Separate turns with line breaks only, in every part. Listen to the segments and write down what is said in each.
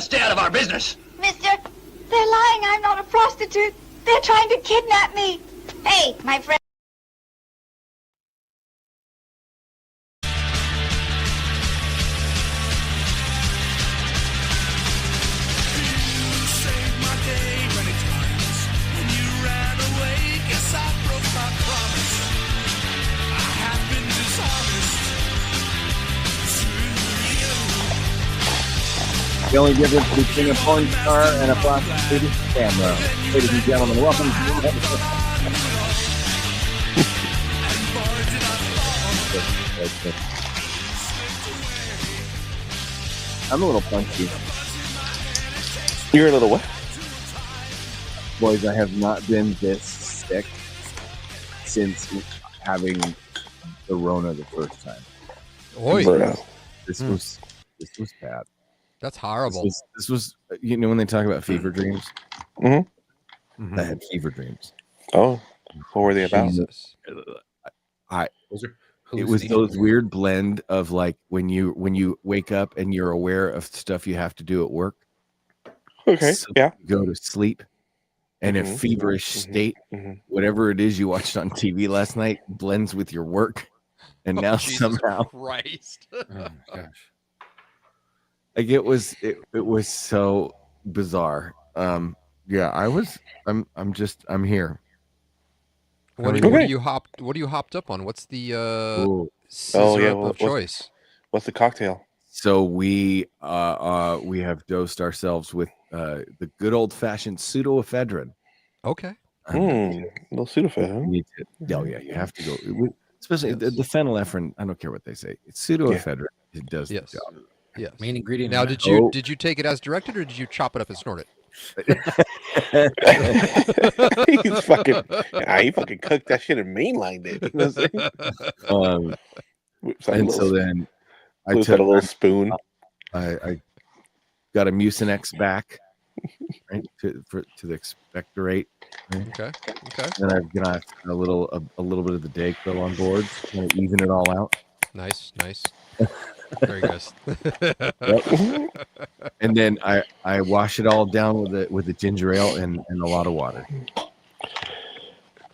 stay out of our business.
Mister, they're lying. I'm not a prostitute. They're trying to kidnap me. Hey, my friend.
The only difference between a porn star and a prostitute is the camera. Ladies and gentlemen, welcome to the episode. I'm a little punchy.
You're a little what?
Boys, I have not been this sick since having the Rona the first time.
Oi.
This was bad.
That's horrible.
This was, you know, when they talk about fever dreams, I had fever dreams.
Oh, what were they about?
Jesus.
It was those weird blend of like when you wake up and you're aware of stuff you have to do at work.
Okay,
So
yeah.
you go to sleep, and a feverish state, whatever it is you watched on TV last night, blends with your work, and now somehow,
Christ.
Oh my gosh.
like it was so bizarre. I'm here.
What are you hopped up on? What's the scissor up of choice?
What's the cocktail?
So we have dosed ourselves with the good old fashioned pseudoephedrine.
Okay.
Little Sudafed.
Oh yeah, you have to go. Especially the phenylephrine. I don't care what they say. It's pseudoephedrine. It does the job.
Yes.
Main ingredient.
Now, did you take it as directed, or did you chop it up and snort it?
He's fucking. He fucking cooked that shit and mainlined it. You know what I'm saying?
And so then I
took
took
a little spoon.
I got a Mucinex back, right, to the expectorate. Right?
Okay.
And I've got a little bit of the Dayquil on board, kind of even it all out.
Nice. Very good.
And then I wash it all down with the ginger ale and a lot of water.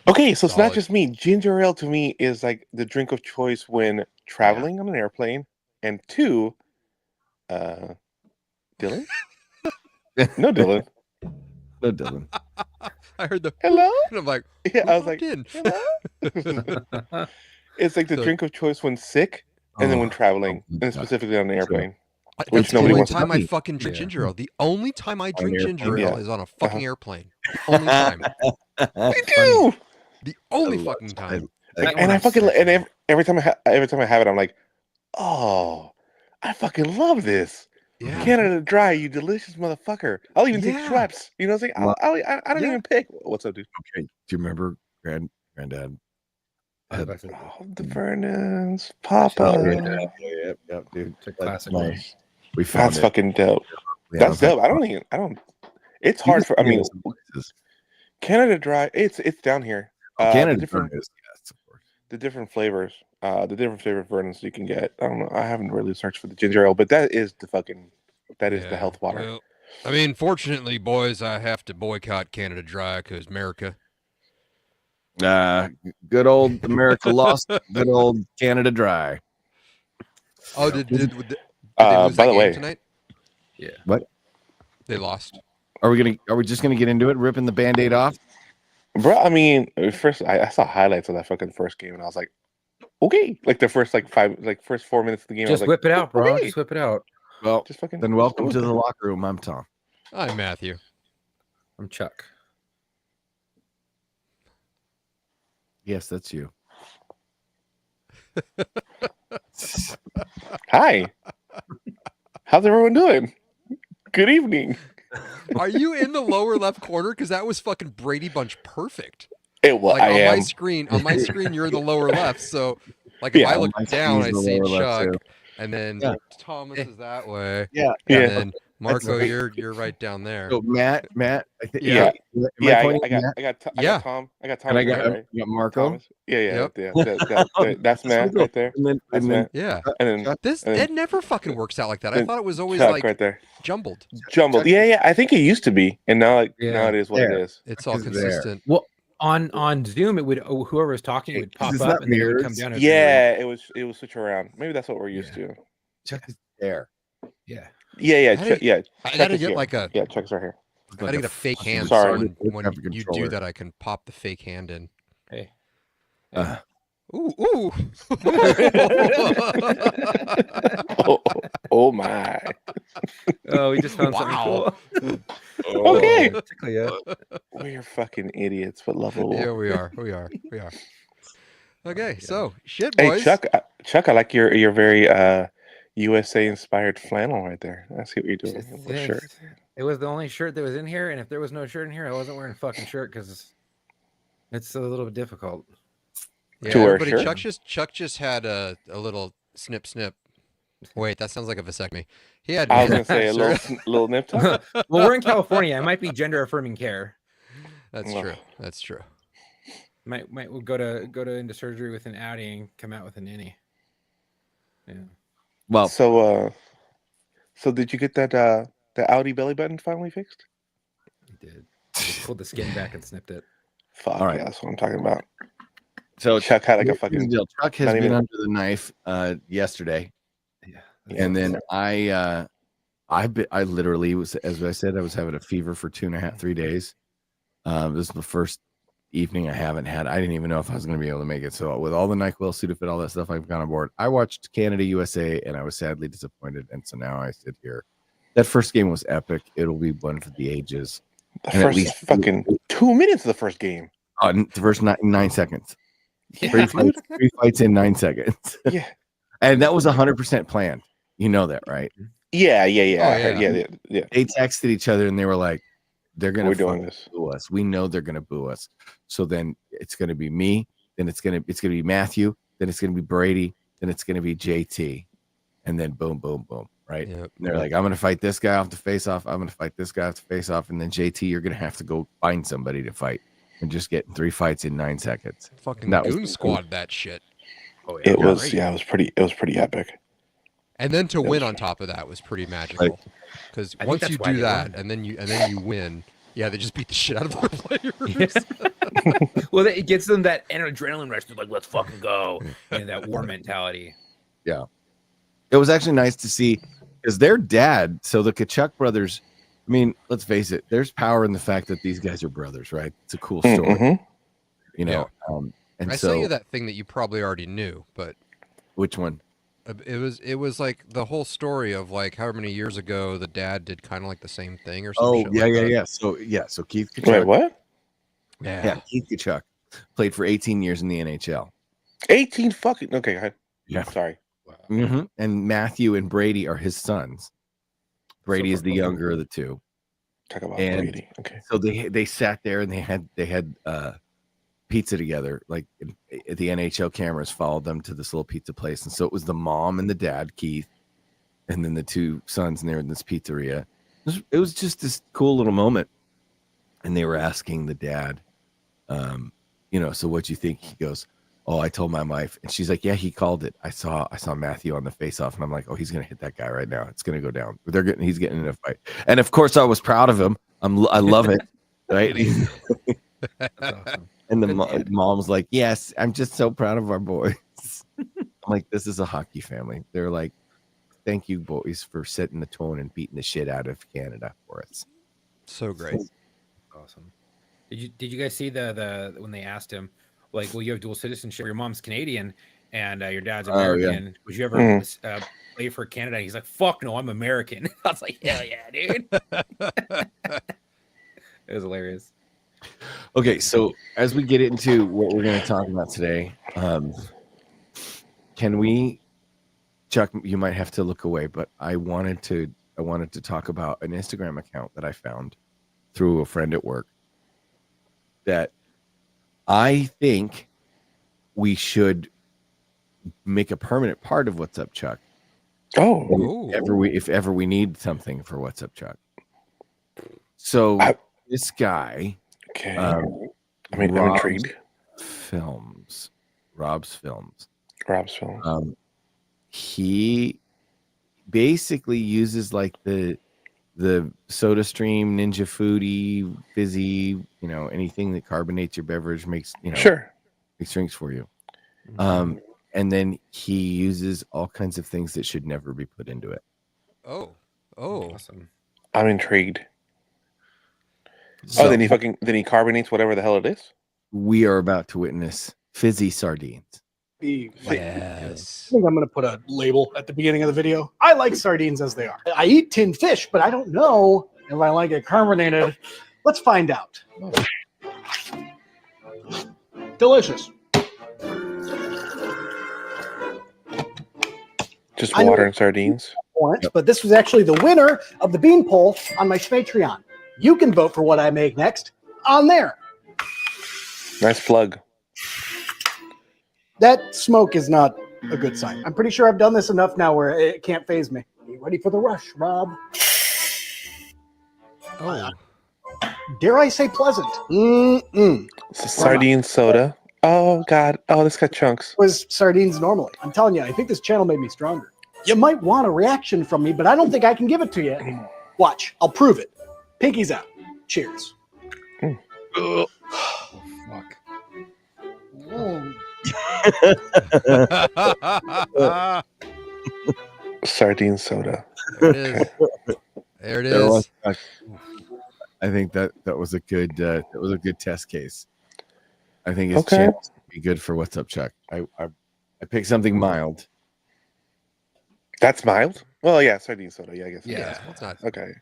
Okay, so it's not just me. Ginger ale to me is like the drink of choice when traveling on an airplane. And two, Dylan? No, Dylan.
No, Dylan.
I heard the
hello.
And I'm like,
yeah, I was like,
in?
hello. It's like the drink of choice when sick, and then when traveling, and specifically on an airplane.
That's the
nobody
only
wants to
time I
eat.
fucking drink ginger ale. The only time I drink ginger ale is on a fucking airplane. The only time.
Me too.
The only fucking time.
And I fucking and every time I have it, I'm like, oh, I fucking love this.
Yeah.
Canada Dry, you delicious motherfucker. I'll even take Schweppes. You know what I'm saying? I don't even pick. What's up, dude?
Okay. Do you remember Granddad?
The Vernons, Papa.
Yep, dude.
It's a classic.
We found
That's
it.
fucking dope. That's dope. I don't. It's hard for. I mean, Canada Dry. It's down here.
Canada
the
Dry
different,
is, yes, of course.
the different flavors. The different favorite Vernons you can get. I don't know. I haven't really searched for the ginger ale, but that is the health water.
Well, I mean, fortunately, boys, I have to boycott Canada Dry because America.
Good old America lost. Good old Canada Dry.
Oh, did they lose
by
that
the
game
way,
tonight?
Yeah.
What?
They lost.
Are we just gonna get into it, ripping the Band-Aid off?
bro. I mean, first I saw highlights of that fucking first game, and I was like, okay, like the first first 4 minutes of the game.
Just
I was
whip
like,
it out, bro.
okay.
Just whip it out.
Well,
Just fucking.
then welcome to the locker room. I'm Tom.
Hi, Matthew.
I'm Chuck.
Yes, that's you.
Hi. How's everyone doing? Good evening.
Are you in the lower left corner? Because that was fucking Brady Bunch perfect.
It was.
Like
I
on
am.
my screen, you're in the lower left. So, like, if
Yeah,
I look
my
down, I
screen's the
see
lower left,
Chuck,
too.
and then
Yeah.
Thomas is that way.
Yeah.
And
Yeah.
then Marco,
That's-
you're right down there.
So Matt, I think
Yeah.
I got Tom.
Yeah.
I got Tom.
and I
right?
got Marco.
Thomas. Yeah.
Yep.
That's Matt right there.
And then,
That's
and then
Matt.
Yeah.
And then
This
And then-
it never fucking works out like that. I
then
thought it was always
Chuck
like
right there.
jumbled.
Jumbled.
Chuck-
Yeah. I think it used to be, and now
Yeah.
now it is what
There.
it is.
It's all
Chuck is there.
consistent.
Well, on Zoom, it would whoever was talking would pop
It's
up
not
and then it would come
mirrors.
down.
Yeah, it was switch around. Maybe that's what we're used to.
Chuck is there.
Yeah.
Yeah.
How do you- I
Chuck
gotta
is
get
here.
like a
Yeah, Chuck's right here.
I gotta get a fake hand.
Sorry.
So when
Have a
you do
controller.
that, I can pop the fake hand in.
Hey.
Uh,
Ooh.
Oh my.
Oh, we just found
Wow.
something cool.
Okay.
Tickle ya.
We're fucking idiots, but lovable.
Yeah, we are. Okay, so shit,
Hey,
boys.
Chuck, I like your very USA inspired flannel right there. I see what you're doing.
Just
What shirt?
It was the only shirt that was in here, and if there was no shirt in here, I wasn't wearing a fucking shirt because it's a little bit difficult.
Yeah,
To wear a
everybody,
shirt?
Chuck just had a little snip. Wait, that sounds like a vasectomy. He had.
I was gonna say a
Sure.
little nip tuck.
Well, we're in California. It might be gender affirming care.
That's
Ugh.
true. That's true.
Might we'll go into surgery with an Audi and come out with an innie. Yeah.
well,
So did you get that the Audi belly button finally fixed?
He did. He pulled the skin back and snipped it.
Fuck
All right.
yeah, that's what I'm talking about.
so
Chuck had like a
here's the
fucking.
deal. Chuck has
not
been
even-
under the knife yesterday,
Yeah.
and then I literally was, as I said, I was having a fever for 2.5-3 days. This is the first evening I haven't had. I didn't even know if I was going to be able to make it. So with all the NyQuil, Sudafed, all that stuff, I've gone on board. I watched Canada USA, and I was sadly disappointed. And so now I sit here. That first game was epic. It'll be one for the ages.
The
and at
first
least-
fucking 2 minutes of the first game.
The first 9 seconds.
Yeah,
Three fights in 9 seconds.
yeah,
And that was 100% planned. You know that, right?
yeah.
Oh,
Yeah.
They texted each other and they were like, they're going
We're
to
doing this.
boo us. We know they're going to boo us. So then it's going to be me. Then it's going to be Matthew. Then it's going to be Brady. Then it's going to be JT. And then boom, boom, boom. Right.
Yep.
And they're like, I'm going to fight this guy off the face off. I'm going to fight this guy off the face off. And then JT, you're going to have to go find somebody to fight and just get 3 fights in 9 seconds.
Fucking
That was
Goon
cool.
Squad that shit.
Oh, yeah.
It was
great.
yeah, it was pretty epic.
And then to
That
win
was-
on top of that was pretty magical. Because
I think
once
that's
you
why
do
they
that
won.
and then you win, yeah, they just beat the shit out of their players.
Well, it gets them that adrenaline rush. They're like, let's fucking go. And that war mentality.
It was actually nice to see because their dad, so the Kachuk brothers, I mean, let's face it, there's power in the fact that these guys are brothers, right? It's a cool story,
Mhm.
you know. And
I
so,
sent you that thing that you probably already knew, but
which one?
it was like the whole story of like how many years ago the dad did kind of like the same thing or
Oh,
something.
So Keith Kachuk,
Wait, what?
yeah, Keith Kachuk played for 18 years in the NHL.
18 fucking. Okay, go ahead.
Yeah.
Sorry.
And Matthew and Brady are his sons. Brady is the younger of the two.
Talk about
And-
Brady. Okay.
So they sat there and they had pizza together. Like the NHL cameras followed them to this little pizza place, and so it was the mom and the dad, Keith, and then the 2 sons, and they're in this pizzeria. It was just this cool little moment, and they were asking the dad, so what'd you think? He goes, "Oh, I told my wife," and she's like, "Yeah, he called it. I saw Matthew on the face-off," and I'm like, "Oh, he's gonna hit that guy right now. It's gonna go down. He's getting in a fight." And of course, I was proud of him. I love it, right?
That's awesome.
And the
Good
mom's like, "Yes, I'm just so proud of our boys." I'm like, "This is a hockey family." They're like, "Thank you, boys, for setting the tone and beating the shit out of Canada for us."
So great.
Awesome. Did you guys see the when they asked him, like, well, you have dual citizenship, your mom's Canadian and your dad's
Oh, yeah.
American. Would you ever play for Canada? He's like, fuck no, I'm American. I was like, hell yeah, dude. It was hilarious.
Okay, so as we get into what we're going to talk about today, can we, Chuck? You might have to look away, but I wanted to talk about an Instagram account that I found through a friend at work that I think we should make a permanent part of What's Up, Chuck.
Oh,
if ever we need something for What's Up, Chuck. So this guy,
okay. I'm intrigued.
Rob's Films. He basically uses like the SodaStream, Ninja Foodie, Fizzy, anything that carbonates your beverage makes makes drinks for you. And then he uses all kinds of things that should never be put into it.
Oh,
Awesome.
I'm intrigued.
So
then he carbonates whatever the hell it is.
we are about to witness fizzy sardines.
yes.
I think I'm going to put a label at the beginning of the video. I like sardines as they are. I eat tinned fish, but I don't know if I like it carbonated. Let's find out. Delicious.
Just water and sardines.
But this was actually the winner of the bean poll on my Patreon. You can vote for what I make next on there.
Nice plug.
That smoke is not a good sign. I'm pretty sure I've done this enough now where it can't phase me. Are you ready for the rush, Rob?
Oh,
Dare I say pleasant?
It's a sardine soda. Oh, God. Oh, this got chunks.
Was sardines normally. I'm telling you, I think this channel made me stronger. You might want a reaction from me, but I don't think I can give it to you anymore. Watch. I'll prove it. Pinky's out. Cheers.
Oh, fuck.
Sardine soda.
There it is. There it is.
I think that was a good test case. I think his chance would be good for What's Up, Chuck. I picked something mild.
That's mild? Well, yeah, sardine soda. Yeah, I guess.
Yeah, it's not.
Okay.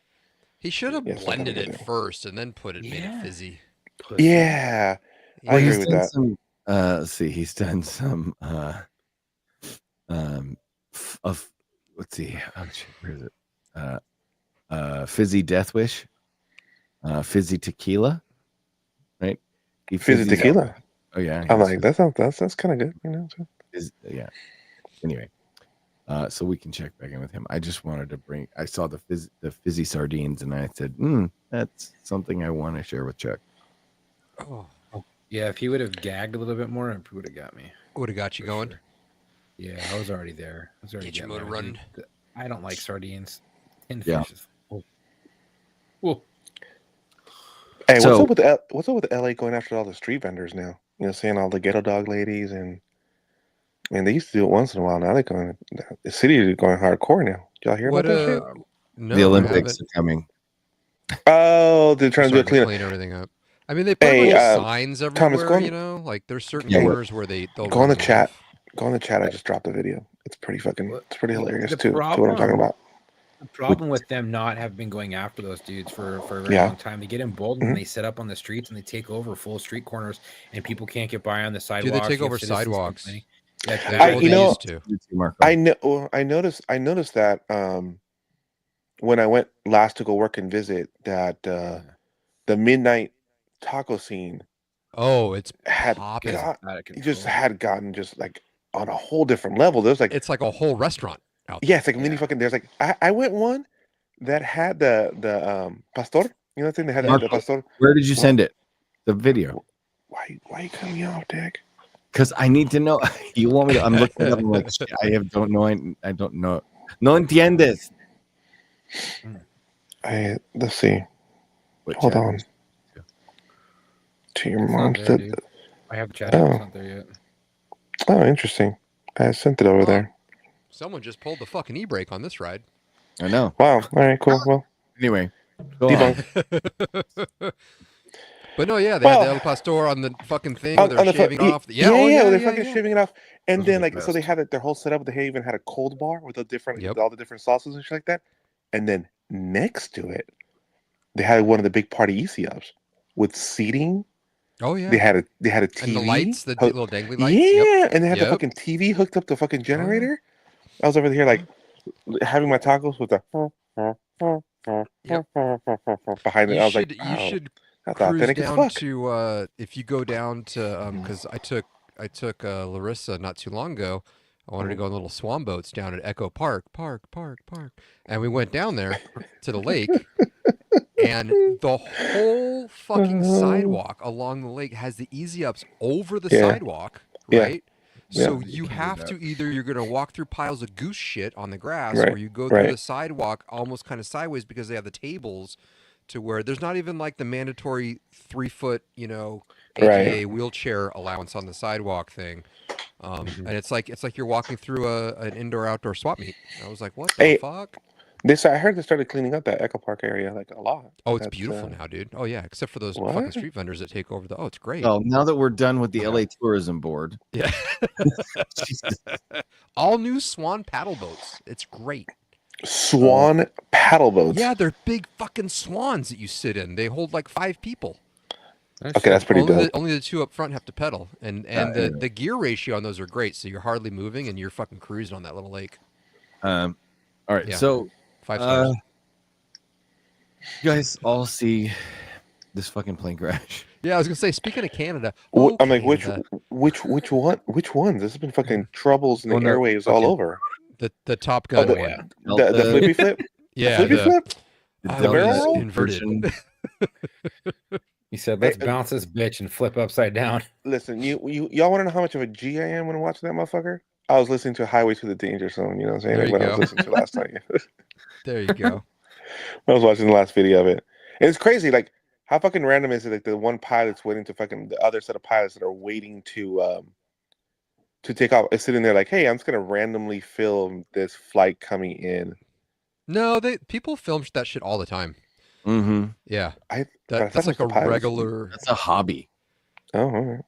He should have blended
something
it first and then made it fizzy.
Yeah. I agree with that.
Let's see. He's done some let's see. Oh, shit, where is it? Fizzy Death Wish. Fizzy Tequila. Right?
Fizzy tequila.
Oh yeah.
I'm like, that's kind of good,
Yeah. Anyway. So we can check back in with him. I just wanted to I saw the fizzy sardines and I said, that's something I want to share with Chuck.
Oh,
Yeah, if he would have gagged a little bit more, it would have got me.
would have got you going.
Sure. Yeah, I was already there. I was already
Get your
getting
motor
there.
running.
I don't like sardines. And
Yeah.
fish. Oh.
Hey,
So-
what's up with LA going after all the street vendors now? Saying all the ghetto dog ladies and they used to do it once in a while. Now they're going. The city is going hardcore now. Did y'all hear about that shit?
No,
The
I
Olympics
haven't.
are coming.
Oh, they're trying to do a
Starting to
cleanup.
clean everything up. I mean, they put
Hey,
a bunch of signs
Thomas,
everywhere. Like there's certain
Yeah.
corners where they'll
Go in
run
the chat.
off.
Go in the chat. I just dropped a video. It's pretty hilarious
The
too. To what I'm talking about.
The problem with them not have been going after those dudes for a very long time. They get emboldened and they set up on the streets and they take over full street corners and people can't get by on the sidewalks.
Do they take
You have
over
citizens
sidewalks?
complaining. Yeah,
Well,
you
they
know-
used to.
I noticed that when I went last to go work and visit that the midnight taco scene
Oh, it's
had
popping.
got,
out of
it just
control.
had gotten just like on a whole different level. There's like
It's like a whole restaurant out there.
yeah, it's like mini fucking. There's like I went one that had the pastor. You know what I'm saying? They had the
Marco.
pastor.
Where did you send it? The video.
Why you cutting me off, Dick?
Because I need to know. You want me to? I'm looking at them like shit, don't know. I don't know. No entiendes.
Let's see.
What
Hold
chat?
on. To your
It's not
mom.
there, dude. I have chat.
Oh.
It's not there yet.
Oh, interesting. I sent it over
Oh.
there.
Someone just pulled the fucking e-brake on this ride.
I know.
Wow. All right. Cool. Well,
Anyway, go on.
debunk.
But no, yeah, they had the El Pastor on the fucking thing where they're shaving off.
Yeah,
oh,
they're fucking shaving it off. And
Those
then
are the
like so they
best.
had their whole setup. They even had a cold bar with a different
Yep.
with all the different sauces and shit like that. And then next to it, they had one of the big party ECUs with seating.
Oh yeah.
They had a TV.
And the lights, the
hook-
little dangly lights.
Yeah,
Yep.
and they had the
Yep.
fucking TV hooked up to the fucking generator. I was over here like having my tacos with the behind it. I was like,
You
wow,
should
that's
cruise
authentic as
down
fuck.
to if you go down to because I took Larissa not too long ago. I wanted to go on little swan boats down at Echo Park, and we went down there to the lake, and the whole fucking sidewalk along the lake has the easy ups over the sidewalk, right? So you have to you're going to walk through piles of goose shit on the grass, or you go through the sidewalk almost kind of sideways because they have the tables to where there's not even like the mandatory 3 foot, ADA wheelchair allowance on the sidewalk thing. And it's like you're walking through an indoor-outdoor swap meet. I was like, what the fuck?
I heard they started cleaning up that Echo Park area like a lot.
Oh, it's beautiful now, dude. Oh yeah, except for those fucking street vendors that take over it's great.
Well, now that we're done with the LA Tourism Board.
Yeah. All new Swan paddle boats. It's great.
Swan paddle boats.
Yeah, they're big fucking swans that you sit in. They hold like 5 people.
Okay, that's pretty dope.
Only the 2 up front have to pedal, and the gear ratio on those are great. So you're hardly moving, and you're fucking cruising on that little lake.
All right, so
5 stars.
You guys all see this fucking plane crash?
Yeah, I was gonna say. Speaking of Canada,
I'm like, which one? Which ones? This has been fucking troubles in the airwaves all over.
The Top Gun,
the flippy flip,
yeah,
the flippy flip,
the barrel
inverted.
He said, "Let's bounce this bitch and flip upside down."
Listen, y'all want to know how much of a G I am when I'm watching that motherfucker? I was listening to Highway to the Danger Zone. You know what I'm saying? Like what I was listening to last night.
There you go.
I was watching the last video of it, and it's crazy. Like, how fucking random is it? Like the one pilot's waiting to fucking the other set of pilots that are waiting to take off is sitting there like, hey, I'm just gonna randomly film this flight coming in.
No, people film that shit all the time.
Mm-hmm.
Yeah, that's like a regular.
That's a hobby.
Oh, all right.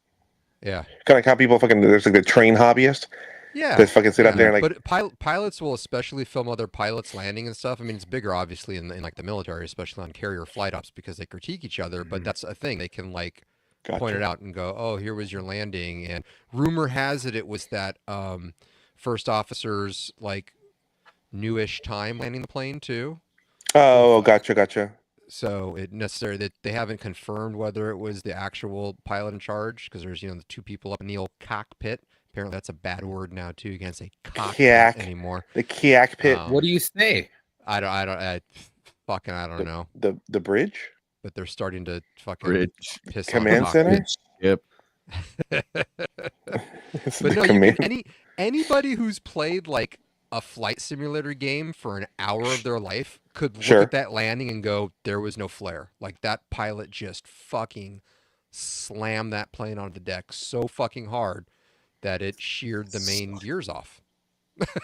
Yeah.
Kind of like how people fucking there's like the train hobbyist.
Yeah.
That fucking sit out there and like.
But pilots will especially film other pilots landing and stuff. I mean, it's bigger obviously in like the military, especially on carrier flight ops because they critique each other. But that's a thing. They can like point it out and go, "Oh, here was your landing." And rumor has it was that first officer's like newish time landing the plane too.
Oh, gotcha.
So it necessarily that they haven't confirmed whether it was the actual pilot in charge because there's the 2 people up in the old cockpit. Apparently that's a bad word now too. You can't say cockpit anymore.
The cockpit.
What do you say?
I don't know.
The bridge.
But they're starting to fucking
bridge
piss
command
off
center.
Yep.
But no, anybody who's played like a flight simulator game for an hour of their life could look at that landing and go, there was no flare. Like that pilot just fucking slammed that plane onto the deck so fucking hard that it sheared the main gears off.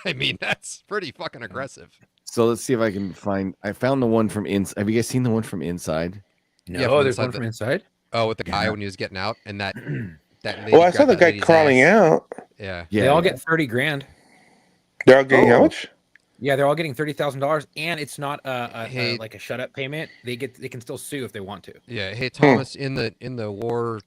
I mean, that's pretty fucking aggressive.
So let's see if I can find. I found the one from inside. Have you guys seen the one from inside?
No, there's one from inside.
Oh, with the guy when he was getting out and that lady.
Well, I saw the guy crawling out.
Yeah.
They all get $30,000.
They're all getting how much?
Yeah, they're all getting $30,000, and it's not like a shut up payment. They can still sue if they want to.
Yeah. Hey Thomas, in the War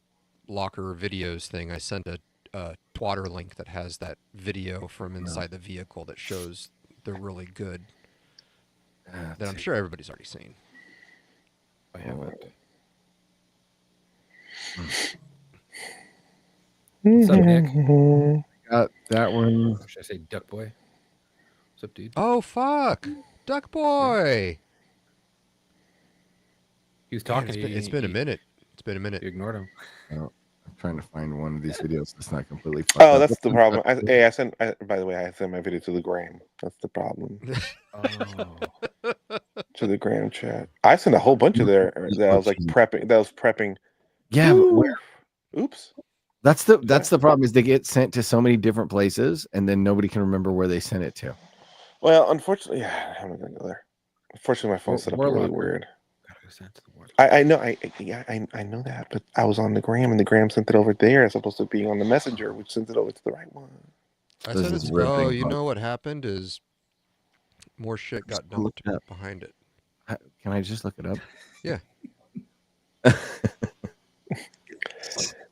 Locker videos thing, I sent a Twitter link that has that video from inside the vehicle that shows they're really good. That I'm sure everybody's already seen.
I haven't.
What's up, Nick?
Got that one.
Or should I say Duck Boy? What's up, dude?
Oh fuck, Duck Boy.
He was talking.
It's been a minute. It's been a minute.
You ignored him.
Oh, I'm trying to find one of these videos that's not completely.
Oh, that's the problem. By the way, I sent my video to the gram. That's the problem. To the gram chat. I sent a whole bunch of there that I was like prepping. That was prepping.
Yeah, but where?
Oops.
That's the problem is they get sent to so many different places and then nobody can remember where they sent it to.
Well, unfortunately, I'm not gonna go there. Unfortunately, my phone's set up really weird. I know, I know that, but I was on the gram and the gram sent it over there as opposed to being on the messenger, which sent it over to the right one.
You know what happened is more shit got dumped behind it.
Can I just look it up?
Yeah.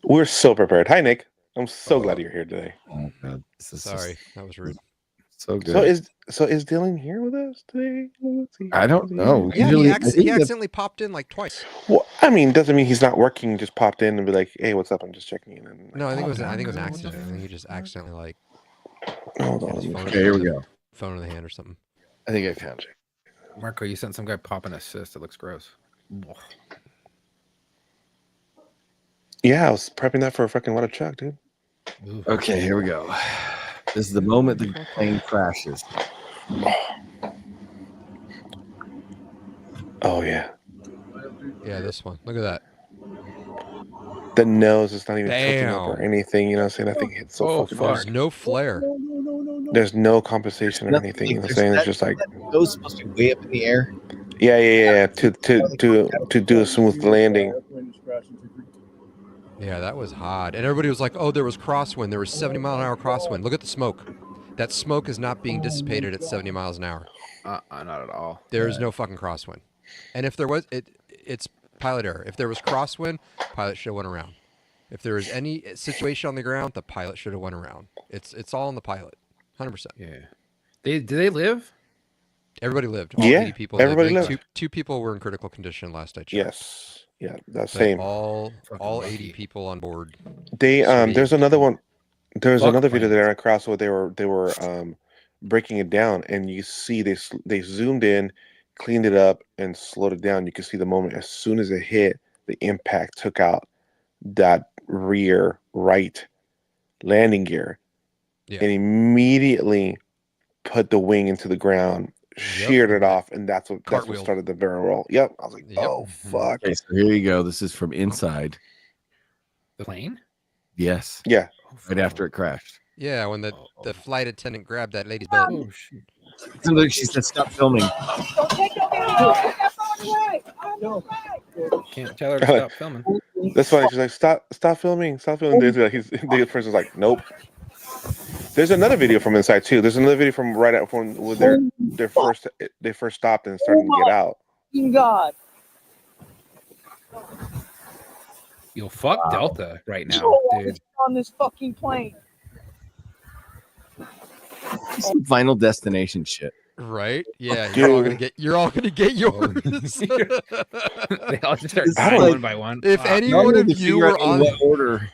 We're so prepared. Hi, Nick. I'm so glad you're here today.
Oh God,
sorry, that was rude.
So good.
So is Dylan here with us today?
I don't know.
Yeah, he accidentally popped in like twice.
Well, I mean, doesn't mean he's not working. Just popped in and be like, "Hey, what's up? I'm just checking in."
No, I think it was an accident. I think he just accidentally like
Hold
His
on.
phone-
Okay, here we go.
Phone in the hand or something.
I think I found it.
Marco, you sent some guy pop an assist. It looks gross.
Yeah, I was prepping that for a fucking water truck, dude.
Ooh.
Okay, here we go. This is the moment the plane crashes.
Oh yeah.
Yeah, this one. Look at that.
The nose is not even tilting up or
Damn.
anything. You know what I'm saying? That thing hits so
Oh,
fucking
fuck.
There's
hard.
no flare.
There's no compensation or
Nothing
anything. You know what I'm
there's
saying? It's
that-
just like,
that nose supposed to be way up in the air.
yeah. To do a smooth landing.
Yeah, that was hot. And everybody was like, oh, there was crosswind. There was 70-mile-an-hour crosswind. Look at the smoke. That smoke is not being dissipated at 70 miles an hour.
Not at all.
There's no fucking crosswind. And if there was, it's pilot error. If there was crosswind, pilot should have went around. If there was any situation on the ground, the pilot should have went around. It's all on the pilot, 100%.
Yeah. Do they live?
Everybody lived. All
Yeah,
80 people
everybody
lived.
lived.
Two people were in critical condition last I checked.
Yes. Yeah, that's
But
same.
all
Fucking
80
lucky.
people on board.
They
Sweet.
there's another one. There's
Fuck
another video
planes.
that I ran across where they were breaking it down, and you see they zoomed in, cleaned it up, and slowed it down. You can see the moment as soon as it hit, the impact took out that rear right landing gear,
Yeah.
and immediately put the wing into the ground, sheared it off, and that's what
Cartwheel.
started the barrel roll. Yep, I was like,
Yep.
oh
Mhm.
fuck,
Okay, so here you go. This is from inside.
The plane?
Yes,
yeah.
right after it crashed.
Yeah, when the
Oh.
flight attendant grabbed that lady's butt.
Oh, shit.
Somebody, she said, "Stop filming."
Can't tell her to stop filming.
That's funny. She's like, stop filming, stop filming. The person's like, nope. There's another video from inside too. There's another video from right out from when they first stopped and started to get out.
God.
Yo, fuck Delta right now, dude.
On this fucking plane.
Some Final Destination shit.
Right? Yeah,
Dude.
you're all gonna get yours.
They all just start
I
dying
don't-
one by one.
If
Fuck.
any
Y'all
one
need
of
to
you
figure
were
out in
on,
what order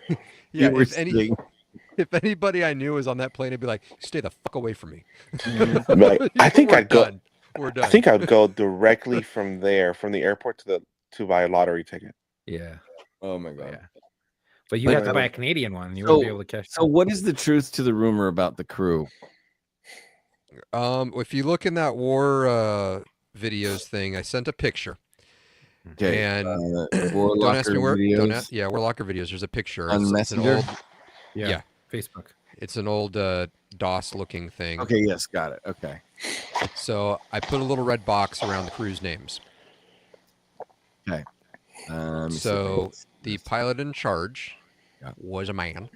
yeah,
you were sitting.
if anybody I knew was on that plane, I'd be like, stay the fuck away from me.
Like, I think
We're
I'd go.
done. We're done.
I think I would go directly from there, from the airport to buy a lottery ticket.
Yeah,
Oh my god.
yeah. But you
But
have to
I
buy a
don't-
Canadian one. You
So-
wouldn't be able to catch.
So, what is the truth to the rumor about the crew?
If you look in that war videos thing, I sent a picture.
Okay,
And
War
don't ask me
Locker
where.
videos
Yeah, War Locker videos. There's a picture.
on
It's an
Messenger.
old. yeah.
Facebook.
It's an old DOS-looking thing.
Okay, yes, got it. Okay,
So I put a little red box around the crew's names.
let me see.
So the pilot in charge
Yeah.
was a man.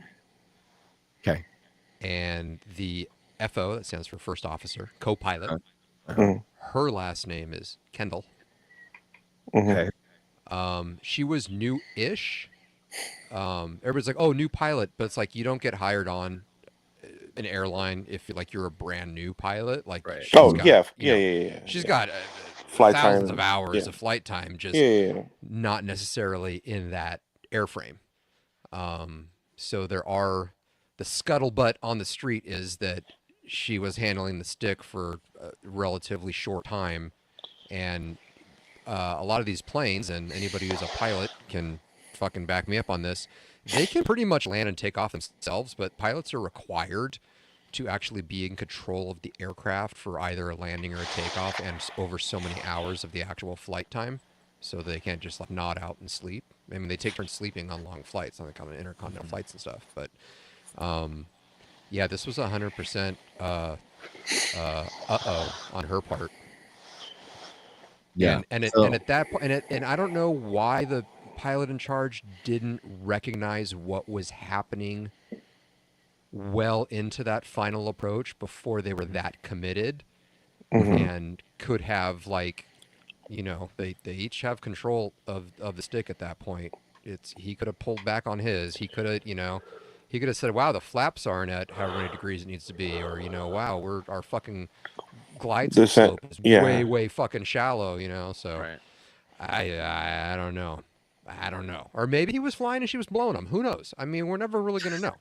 Okay.
And the FO, that stands for first officer, co-pilot.
Uh-huh.
Her last name is Kendall.
Mhm.
Okay.
She was new-ish. Everybody's like, "Oh, new pilot," but it's like you don't get hired on an airline if you're a brand new pilot. Like,
Right.
she's
Oh
got,
yeah,
you
yeah,
know,
yeah, yeah.
she's
yeah.
got
Flight
thousands
time,
of hours
yeah.
of flight time, just
Yeah.
not necessarily in that airframe. So there are the scuttlebutt on the street is that she was handling the stick for a relatively short time, and a lot of these planes, and anybody who's a pilot can fucking back me up on this, they can pretty much land and take off themselves, but pilots are required to actually be in control of the aircraft for either a landing or a takeoff and over so many hours of the actual flight time. So they can't just like nod out and sleep. I mean, they take turns sleeping on long flights, on the kind of intercontinental flights and stuff. But yeah, this was 100% on her part.
Yeah.
And
so-
at that point, and I don't know why the pilot in charge didn't recognize what was happening well into that final approach before they were that committed,
Mhm.
and could have they each have control of the stick at that point. He could have pulled back on his. He could have he could have said, "Wow, the flaps aren't at however many degrees it needs to be," or "Wow, our fucking glide
Descent,
slope is
yeah.
way fucking shallow," So
Right.
I don't know. I don't know. Or maybe he was flying and she was blowing him. Who knows? I mean, we're never really gonna know.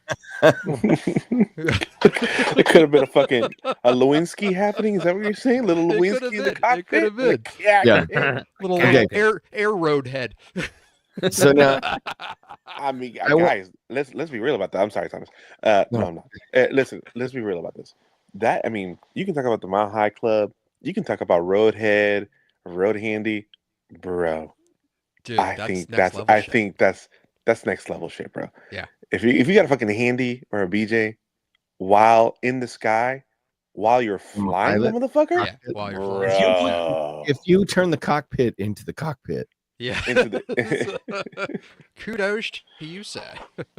It could have been a Lewinsky happening. Is that what you're saying? Little
It could
Lewinsky
have
in the
been. It
cockpit.
could have been.
Yeah.
Little
Okay.
air road head.
So now,
I mean,
I wa-
guys, let's be real about that. I'm sorry, Thomas. No,
No.
I'm not. Listen, let's be real about this. That, I mean, you can talk about the Mile High Club. You can talk about Roadhead, Road Handy, bro.
Dude,
I think that's next level shit, bro.
Yeah.
If you got a fucking handy or a BJ while in the sky, while you're flying the
pilot?
motherfucker,
Yeah, while you're
bro.
if you turn the cockpit into the cockpit,
Yeah.
Into the-
Kudos to you, sir.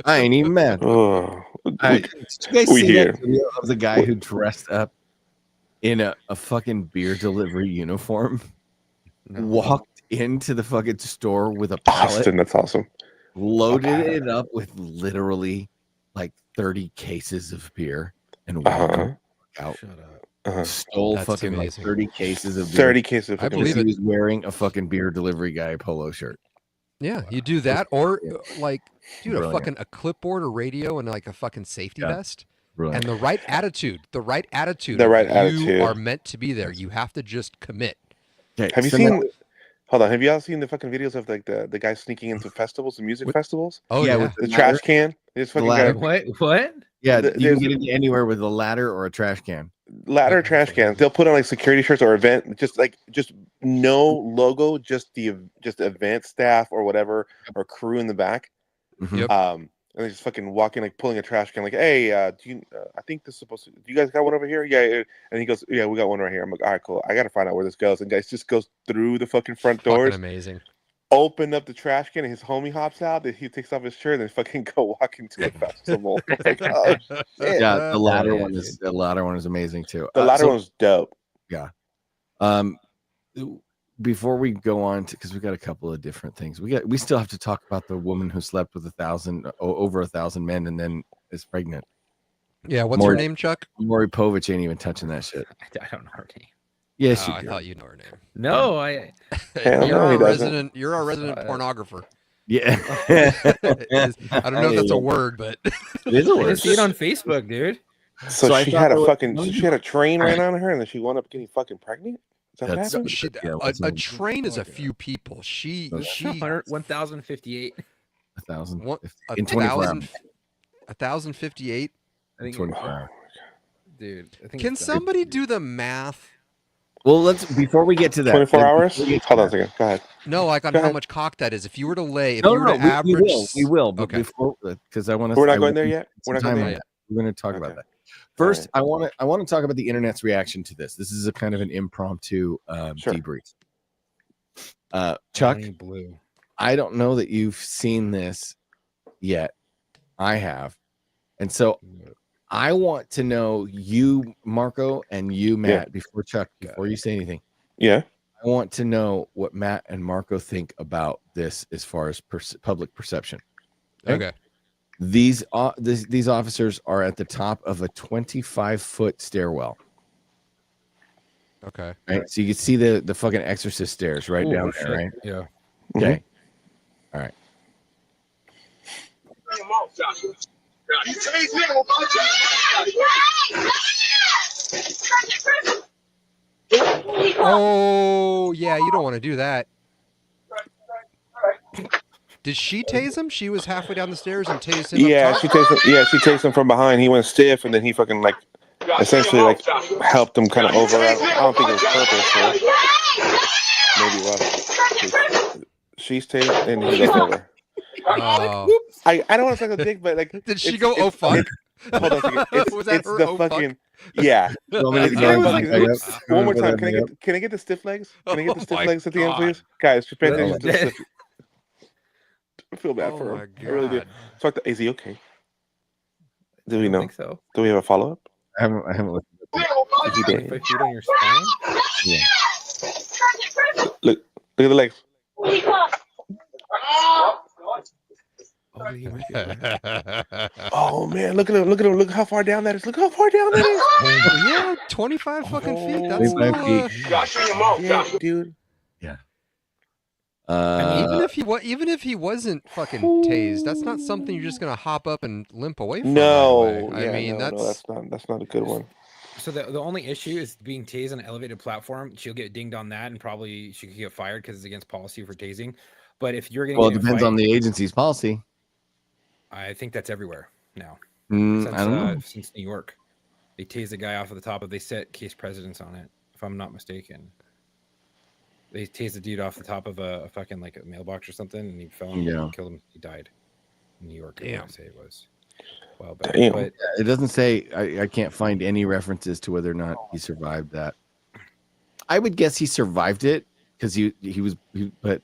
I ain't even mad.
Oh,
Did you guys
we
see
here.
that video of the guy who dressed up in a fucking beer delivery uniform, walked into the fucking store with a pallet,
Austin, that's awesome.
loaded it up with literally like 30 cases of beer, and walked
Uh-huh.
out.
Shut up.
Stole
That's
fucking like
amazing.
30 cases of beer.
30 cases of
I
fucking
believe
He
it.
was wearing a fucking beer delivery guy polo shirt.
Yeah, you do that, or like, dude,
Brilliant.
a clipboard, a radio, and like a fucking safety
Yeah.
vest,
Brilliant.
and the right attitude.
The right
You
attitude.
are meant to be there. You have to just commit.
Okay,
Have you
so
seen?
now-
Hold on. Have you all seen the fucking videos of like the guy sneaking into festivals and music festivals?
Oh
Yeah,
yeah,
with
The trash can. This fucking
ladder.
guy,
What?
yeah,
the-
you
there's-
can get into anywhere with a ladder or a trash can.
ladder trash cans. They'll put on like security shirts or event, just no logo, just event staff or whatever or crew in the back.
Mhm.
Yep.
And they just fucking walking like pulling a trash can, like, hey, do you? I think this is supposed to. Do you guys got one over here? Yeah. And he goes, yeah, we got one right here. I'm like, all right, cool. I gotta find out where this goes. And guys just goes through the fucking front
fucking
doors,
amazing.
open up the trash can, and his homie hops out. Then he takes off his shirt and fucking go walk into a festival. It's like, oh, shit.
Yeah, the ladder
yeah,
one is amazing too.
The latter
So,
one's dope.
before we go on to, because we got a couple of different things, we still have to talk about the woman who slept with over 1,000 men and then is pregnant.
Yeah, what's
More-
her name, Chuck?
Maury Povich ain't even touching that shit.
I don't know her name.
Yes,
Oh,
you
I
do.
thought you know her name.
No, I.
Hell no, he
You're our resident
Uh,
pornographer.
Yeah.
I don't know if that's a word, but
It is a
I
word.
just see it on Facebook, dude.
So,
I
she
thought
had
there
a
was-
fucking she had a train ran on her and then she wound up getting fucking pregnant. Is that what
That's-
happened?
Yeah,
a
what's the-
train is a few people. She
1,058.
1,000
One- a
in 24 hours.
1,058.
I think,
24 hours.
dude. I think
Can
it's done.
somebody do the math?
Well, before we get to that,
24 hours?
before we get to
Hold on a
that-
second. Go ahead.
No, like on
Go
how
ahead.
much cock that is. If you were to lay, if
No,
you were
no,
to
we
average,
will. But
Okay.
before, because I want to,
We're not going there yet. We're not going there
on
yet.
that. We're going to talk about
Okay.
that. First, I want to talk about the internet's reaction to this. This is a kind of an impromptu
Sure.
debrief. Chuck,
Johnny Blue.
I don't know that you've seen this yet. I have, and so I want to know you, Marco, and you, Matt, before you say anything.
Yeah.
I want to know what Matt and Marco think about this as far as public perception.
okay.
These officers are at the top of a 25-foot stairwell.
Okay.
Right, so you can see the fucking Exorcist stairs right
Ooh,
down
shit.
there, right?
Yeah.
Okay. All right.
Oh yeah, you don't want to do that. Did she tase him? She was halfway down the stairs and tased him.
Yeah,
up
she
top?
takes him. Yeah, she takes him from behind. He went stiff, and then he fucking like essentially like helped him kind of over. I don't think it was purposeful. Maybe it was. She's tased, and he goes over.
Oh.
I don't want to suck a dick, but like,
Did she
it's-
go? Oh
it's-
fuck!
it's- Hold on a second. It's,
Was that
it's
her?
the
Oh, fuck?
fucking yeah.
You want me to
It's
go
the
and
fucking-
back up?
One more
You
time.
want me to back up?
Can I get the stiff legs? Can I get the
Oh
stiff
my
legs at the end,
God.
please? Guys, just pay
Let
attention
him
to the
dead.
stiff. I feel bad
Oh
for
my
him. I really do.
God.
Talk to. Is he okay? Do
I
we
don't
know?
think so.
Do we have a follow up?
I haven't looked.
Is he dead?
25 feet on your spine.
Look at the legs.
Holy
Oh man, look at him! Look at him! Look how far down that is! Look how far down that is!
Yeah, 25 fucking feet. That's
25
not,
feet.
Yeah, dude.
Even if he wasn't fucking tased, that's not something you're just gonna hop up and limp away from.
No,
right away. I mean,
that's not a good one.
So the only issue is being tased on an elevated platform. She'll get dinged on that, and probably she could get fired because it's against policy for tasing. But if you're getting
it depends on the agency's policy.
I think that's everywhere now.
I don't know.
Since New York, they tased the guy off of the top of. They set case precedents on it, if I'm not mistaken. They tased the dude off the top of a fucking like a mailbox or something, and he fell and killed him. He died in New York. I say it was. Well, but
it doesn't say. I can't find any references to whether or not he survived that. I would guess he survived it because but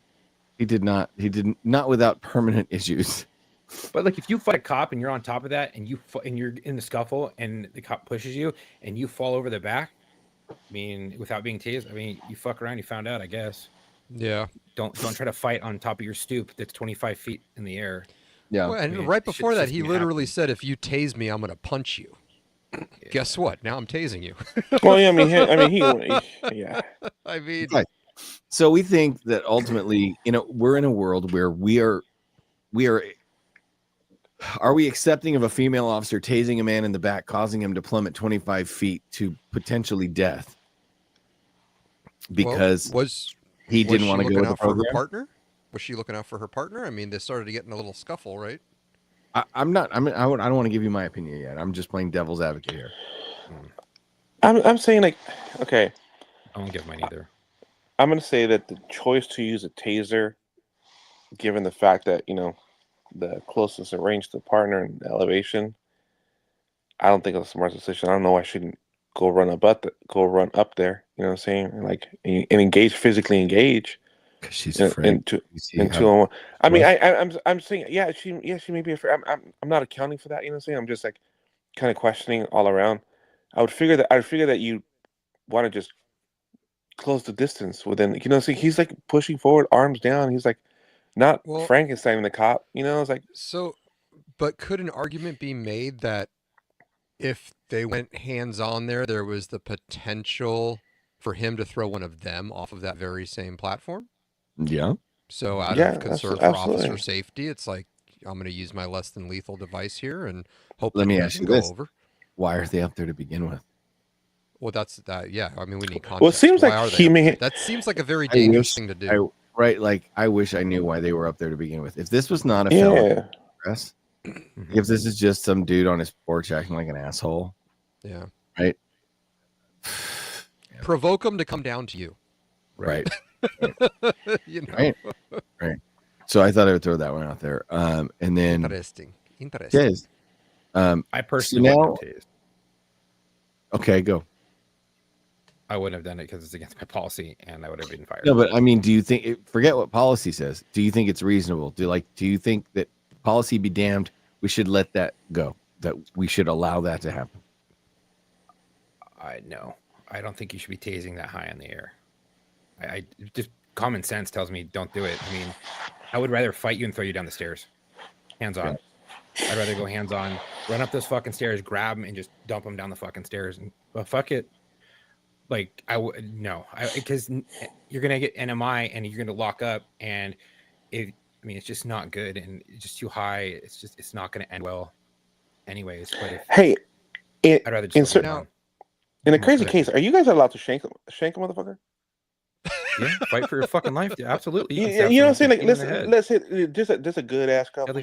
he did not. He did not without permanent issues.
But like, if you fight a cop and you're on top of that, and you're in the scuffle, and the cop pushes you, and you fall over the back, I mean, without being tased, I mean, you fuck around, you found out, I guess.
Yeah.
Don't try to fight on top of your stoop that's 25 feet in the air.
Yeah.
Well, and right before that, he literally said, "If you tase me, I'm gonna punch you." Yeah. Guess what? Now I'm tasing you.
Well, yeah, yeah.
I mean,
right. So we think that ultimately, we're in a world where we are. Are we accepting of a female officer tasing a man in the back, causing him to plummet 25 feet to potentially death because he didn't want to go with the program?
Her partner? Was she looking out for her partner? I mean, they started getting a little scuffle, right?
I don't want to give you my opinion yet. I'm just playing devil's advocate here.
I'm saying, like, okay.
I won't give mine either.
I'm going to say that the choice to use a taser, given the fact that, the closest in range to the partner and the elevation, I don't think it's a smart decision. I don't know why I shouldn't go run up there. You know what I'm saying? And physically engage.
Because she's afraid.
I mean, I'm saying, she may be afraid. I'm not accounting for that. You know what I'm saying? I'm just like kind of questioning all around. I would figure that you want to just close the distance within. See, he's like pushing forward, arms down. He's like not Frankenstein the cop. It's like
so. But could an argument be made that if they went hands on there was the potential for him to throw one of them off of that very same platform?
Yeah.
So out of concern for officer safety, it's like, I'm going to use my less than lethal device here and hope.
Let me ask you this: why are they up there to begin with?
Well, that's that. Yeah, I mean, we need context.
Well, it seems like
that seems like a very dangerous thing to do.
Right? Like, I wish I knew why they were up there to begin with. If this was not a felony arrest, if this is just some dude on his porch acting like an asshole, right?
Provoke him to come down to you,
right? Right. So I thought I would throw that one out there. And then
interesting.
Yes.
I personally wouldn't have tased.
Okay, go.
I wouldn't have done it because it's against my policy, and I would have been fired.
No, but I mean, do you think? Forget what policy says. Do you think it's reasonable? Do you think that policy be damned? We should let that go. That we should allow that to happen.
No, I don't think you should be tasing that high in the air. I just common sense tells me don't do it. I mean, I would rather fight you and throw you down the stairs, hands on. I'd rather go hands on, run up those fucking stairs, grab them, and just dump them down the fucking stairs. And fuck it. Like because you're gonna get NMI and you're gonna lock up, and it's just not good, and it's just too high. It's not gonna end well, anyways. But I'd rather just
in a crazy case, are you guys allowed to shank a motherfucker?
Yeah, fight for your fucking life. Yeah, absolutely.
You know what I'm saying? Like, let's hit just a good ass couple.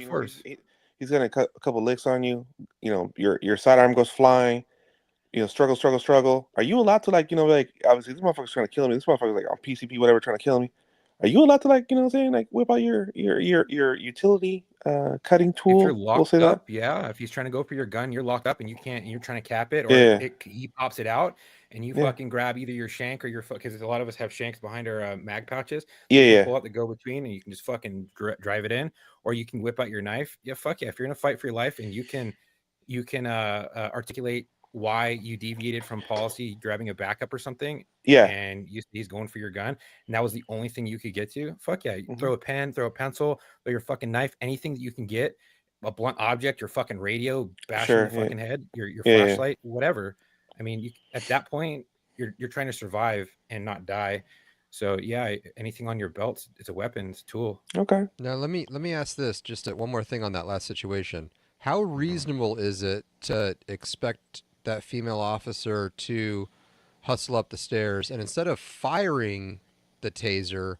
He's gonna cut a couple licks on you. Your sidearm goes flying. Struggle. Are you allowed to obviously this motherfucker's trying to kill me. This motherfucker's like on PCP, whatever, trying to kill me. Are you allowed to whip out your utility cutting tool?
If you're locked up, if he's trying to go for your gun, you're locked up and you can't. You're trying to cap it, or he pops it out, and you fucking grab either your shank or your because a lot of us have shanks behind our mag pouches. Pull out the go between, and you can just fucking drive it in, or you can whip out your knife. Yeah, fuck yeah. If you're gonna fight for your life, and you can articulate why you deviated from policy, grabbing a backup or something, and he's going for your gun, and that was the only thing you could get to. Fuck yeah, you throw a pen, throw a pencil, throw your fucking knife, anything that you can get, a blunt object, your fucking radio, bash in your fucking head, your flashlight, whatever. I mean, at that point, you're trying to survive and not die. So yeah, anything on your belt, it's a weapon, it's a tool.
Okay.
Now let me ask this, just one more thing on that last situation. How reasonable is it to expect that female officer to hustle up the stairs and instead of firing the taser,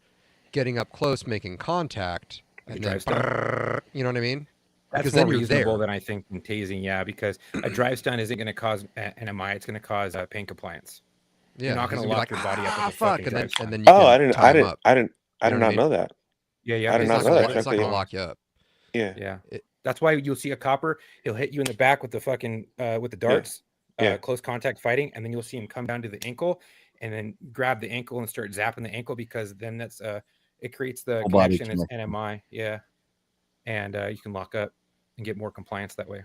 getting up close, making contact, and then brrr, you know what I mean?
That's
Because
more
then you're
reasonable
there.
than I think in tasing. Yeah, because a drive stun isn't going to cause NMI. It's going to cause pain compliance.
Yeah,
You're not going to lock your body up with a
fuck,
fucking
and then
drive stun.
and then you
Oh,
can tie him up.
I
You
did
know what I
not
mean?
know that.
Yeah,
I did
It's
not
not
know
gonna,
that.
it's not
Check
gonna
it.
lock you up.
Yeah.
Yeah, that's why you'll see a copper. He'll hit you in the back with the fucking with the darts,
Yeah.
close contact fighting, and then you'll see him come down to the ankle and then grab the ankle and start zapping the ankle because then that's it creates the
Whole body
connection. It's
connection.
NMI. Yeah, and you can lock up and get more compliance that way.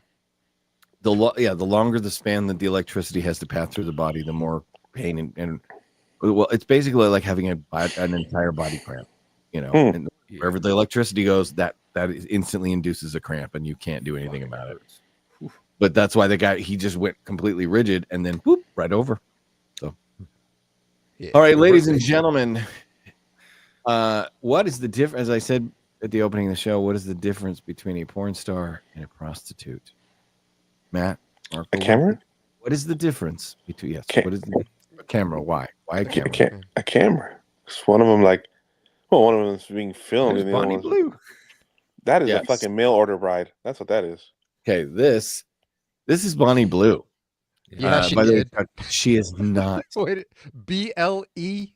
The longer the span that the electricity has to pass through the body, the more pain and well, it's basically like having an entire body cramp. You know, and wherever the electricity goes, that instantly induces a cramp, and you can't do anything about it. But that's why the guy, he just went completely rigid and then whoop right over. So,
Yeah.
all right, ladies and gentlemen, what is the difference? As I said at the opening of the show, what is the difference between a porn star and a prostitute? Matt, Marco,
A camera?
What is the difference between what is a camera? Why? Why a camera?
A camera. It's one of them one of them is being filmed.
There's
And the other
Bonnie
one's-
Blue.
That is
Yes.
a fucking mail order bride. That's what that is.
Okay, this is Bonnie Blue.
Yeah, she
by the way,
did.
she is not
Wait, BLEW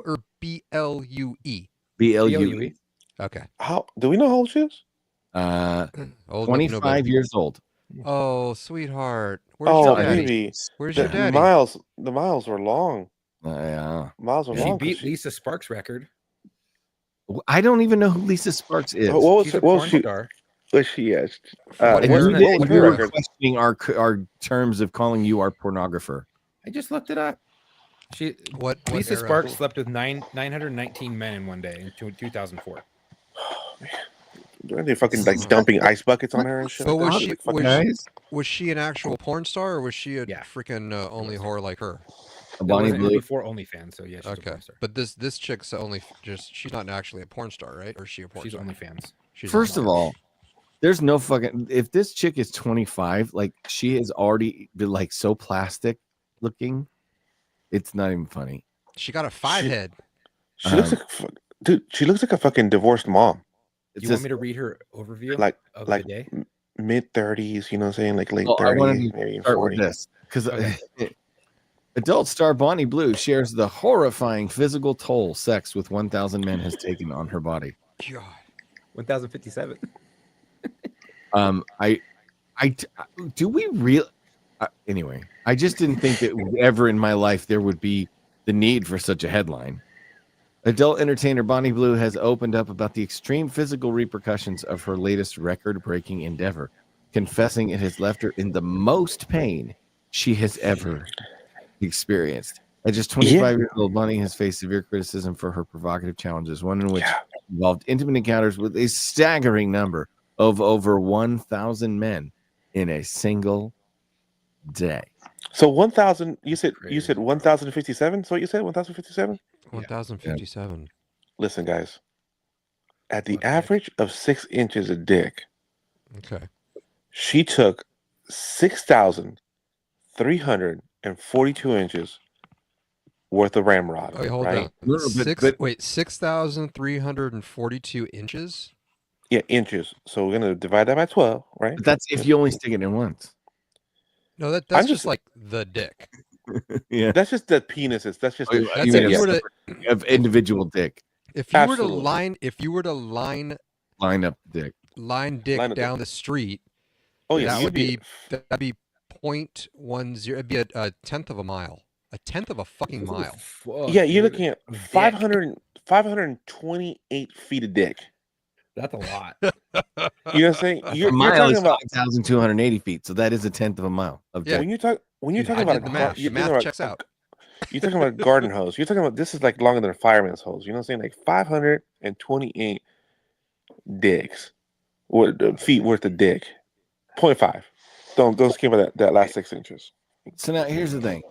or BLUE?
BLUE.
Okay.
How do we know how old she is?
Old enough to know
25
better.
years old.
Oh, sweetheart. Where's
Oh,
your daddy?
baby.
Where's
The
your daddy?
miles were long.
Yeah.
Miles were
She
long.
beat Lisa Sparks' record.
I don't even know who Lisa Sparks is.
What was
She's
her,
a
what
porn
was she?
star.
Was she? Yes.
What
And
What
you
Aaron-
did-
was
you
her
were
record?
questioning our terms of calling you our pornographer.
I just looked it up.
What
Lisa
era?
Sparks slept with 919 men in one day in 2004.
Are they fucking like dumping ice buckets on her and shit?
But
like
was
that?
she
Like, fucking-
Guys,
was she an actual porn star or was she a
Yeah.
freaking only whore like her?
Bonnie
It was
Blue.
before OnlyFans, so yeah, she's a
Okay,
porn star.
but this chick's only just she's not actually a porn star, right? Or is she a porn
She's
star?
OnlyFans.
She's
First
not.
of all, there's no fucking. If this chick is 25, like she has already been like so plastic looking, it's not even funny.
She got a 5 head.
She looks like, dude. She looks like a fucking divorced mom.
Do
It's
you want
just,
me to read her overview
Like
of
like
the day?
mid-30s. You know what I'm saying? Like late
I wanted
30s,
to
maybe
start
40.
with this because
Okay.
adult star Bonnie Blue shares the horrifying physical toll sex with 1,000 men has taken on her body.
God.
1057.
Do we really? Anyway, I just didn't think that ever in my life there would be the need for such a headline. Adult entertainer Bonnie Blue has opened up about the extreme physical repercussions of her latest record-breaking endeavor, confessing it has left her in the most pain she has ever experienced. At just 25 years old, Bonnie has faced severe criticism for her provocative challenges, one in which involved intimate encounters with a staggering number of over 1,000 men in a single day.
So 1,000. You said 1,057. So what you said 1,057.
1057.
Listen, guys. At the average of 6 inches of dick,
Okay.
she took 6,342 inches worth of ramrod.
Wait, hold
right?
on.
No, but-
6,342 inches?
Yeah, inches. So we're gonna divide that by 12, right?
But that's if you only stick it in once.
No, that's
I'm
just
just-
like the dick.
Yeah.
That's just the penises. That's just the
That's
You
if
mean
you
a
were to
of individual dick.
if you
Absolutely.
were to line
Line up dick.
dick
Line up
down the street,
Oh yeah,
that
you'd
would be 0.10. It'd be a tenth of a mile. A tenth of a fucking mile.
yeah. You're looking at 528 feet of dick.
That's a lot.
You know what I'm saying? You're
A mile
talking
is
about
5,280 feet, so that is a tenth of a mile of
Yeah.
dick.
when you're
Dude,
talking
I
about
did the math. The
you're
math
talking about-
checks out.
You're talking about a garden hose. You're talking about this is like longer than a fireman's hose. You know what I'm saying? Like 528 dicks, or feet worth of dick. 0.5. Don't skip that last 6 inches.
So now here's the thing.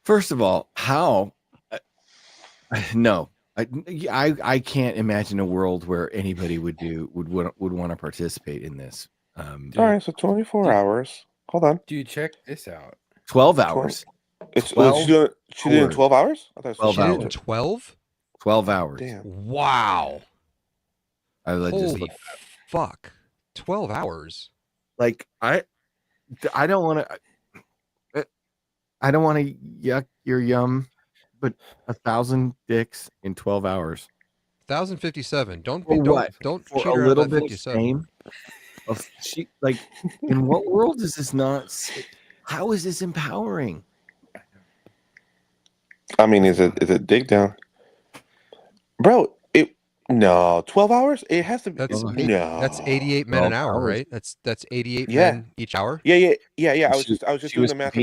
First of all, how No, I can't imagine a world where anybody would want to participate in this.
All right, so 24 hours. Hold on.
Dude, check this out.
12 hours.
It's
12
she did it in 12 hours? I thought it was
12
She did it in
hours.
12?
12 hours.
Damn.
Wow.
I just
Holy fuck. 12 hours.
like I don't want to. I don't want to yuck your yum, but 1,000 dicks in 12 hours.
1,057. Don't
For
cheat
a
her out
little
of that
bit of
57.
shame. Like, in what world is this not? How is this empowering?
I mean, is it dig down, bro? 12 hours. It has to be.
That's 88 men an hour, right? That's 88 men each hour.
Yeah. I was just doing the math.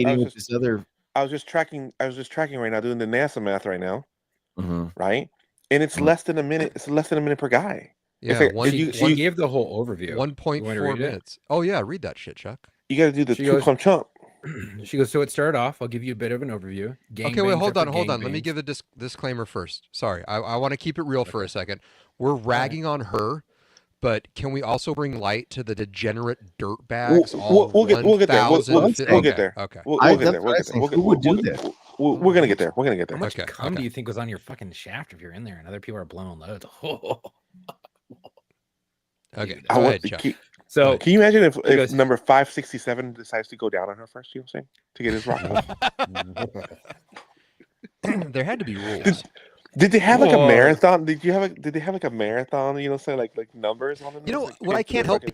I was just tracking right now, doing the NASA math right now.
Mm-hmm.
Right, and it's less than a minute. It's less than a minute per guy.
Yeah,
she gave the whole overview.
1.4 minutes. Oh yeah, read that shit, Chuck.
You got to do the chump.
She goes, so it started off. I'll give you a bit of an overview.
Okay, wait, hold on. Let me give a disclaimer first. Sorry, I want to keep it real for a second. We're ragging on her, but can we also bring light to the degenerate dirtbags?
We'll get there. We'll get there.
Okay.
We'll get there.
Who would do this?
We're gonna get there. We're gonna get there.
How much cum do you think was on your fucking shaft if you're in there and other people are blowing loads?
Okay. Go ahead, Chuck.
So
can you imagine if number 567 decides to go down on her first? You know what I'm saying? To get his rock.
There had to be rules.
Did they have like a marathon? Did they have like a marathon? You know, say like numbers on them.
You know what I can't help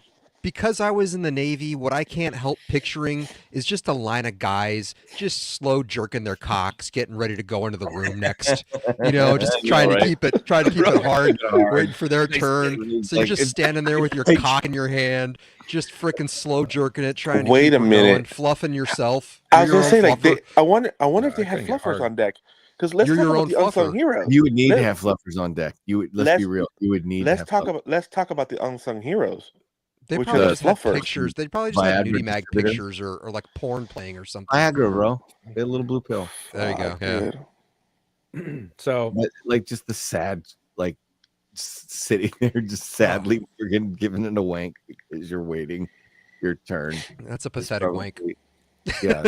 because I was in the Navy. What I can't help picturing is just a line of guys just slow jerking their cocks, getting ready to go into the room next. You know, just trying to keep it hard, waiting for their turn. So you're just standing there with your cock in your hand, just freaking slow jerking it, trying to
wait a minute,
going, fluffing yourself.
I was gonna say like I wonder if they had fluffers on deck. Because let's talk about the unsung heroes.
You would need to have fluffers on deck. Let's be real. You would need. Let's talk
about the unsung heroes.
They probably just have pictures. They probably just have nudie mag pictures or like porn playing or something.
Viagra, bro. Get a little blue pill.
There you go.
Yeah. So,
like, just the sad, like, sitting there, just sadly, you're giving it a wank because you're waiting your turn.
That's a pathetic wank.
Yeah.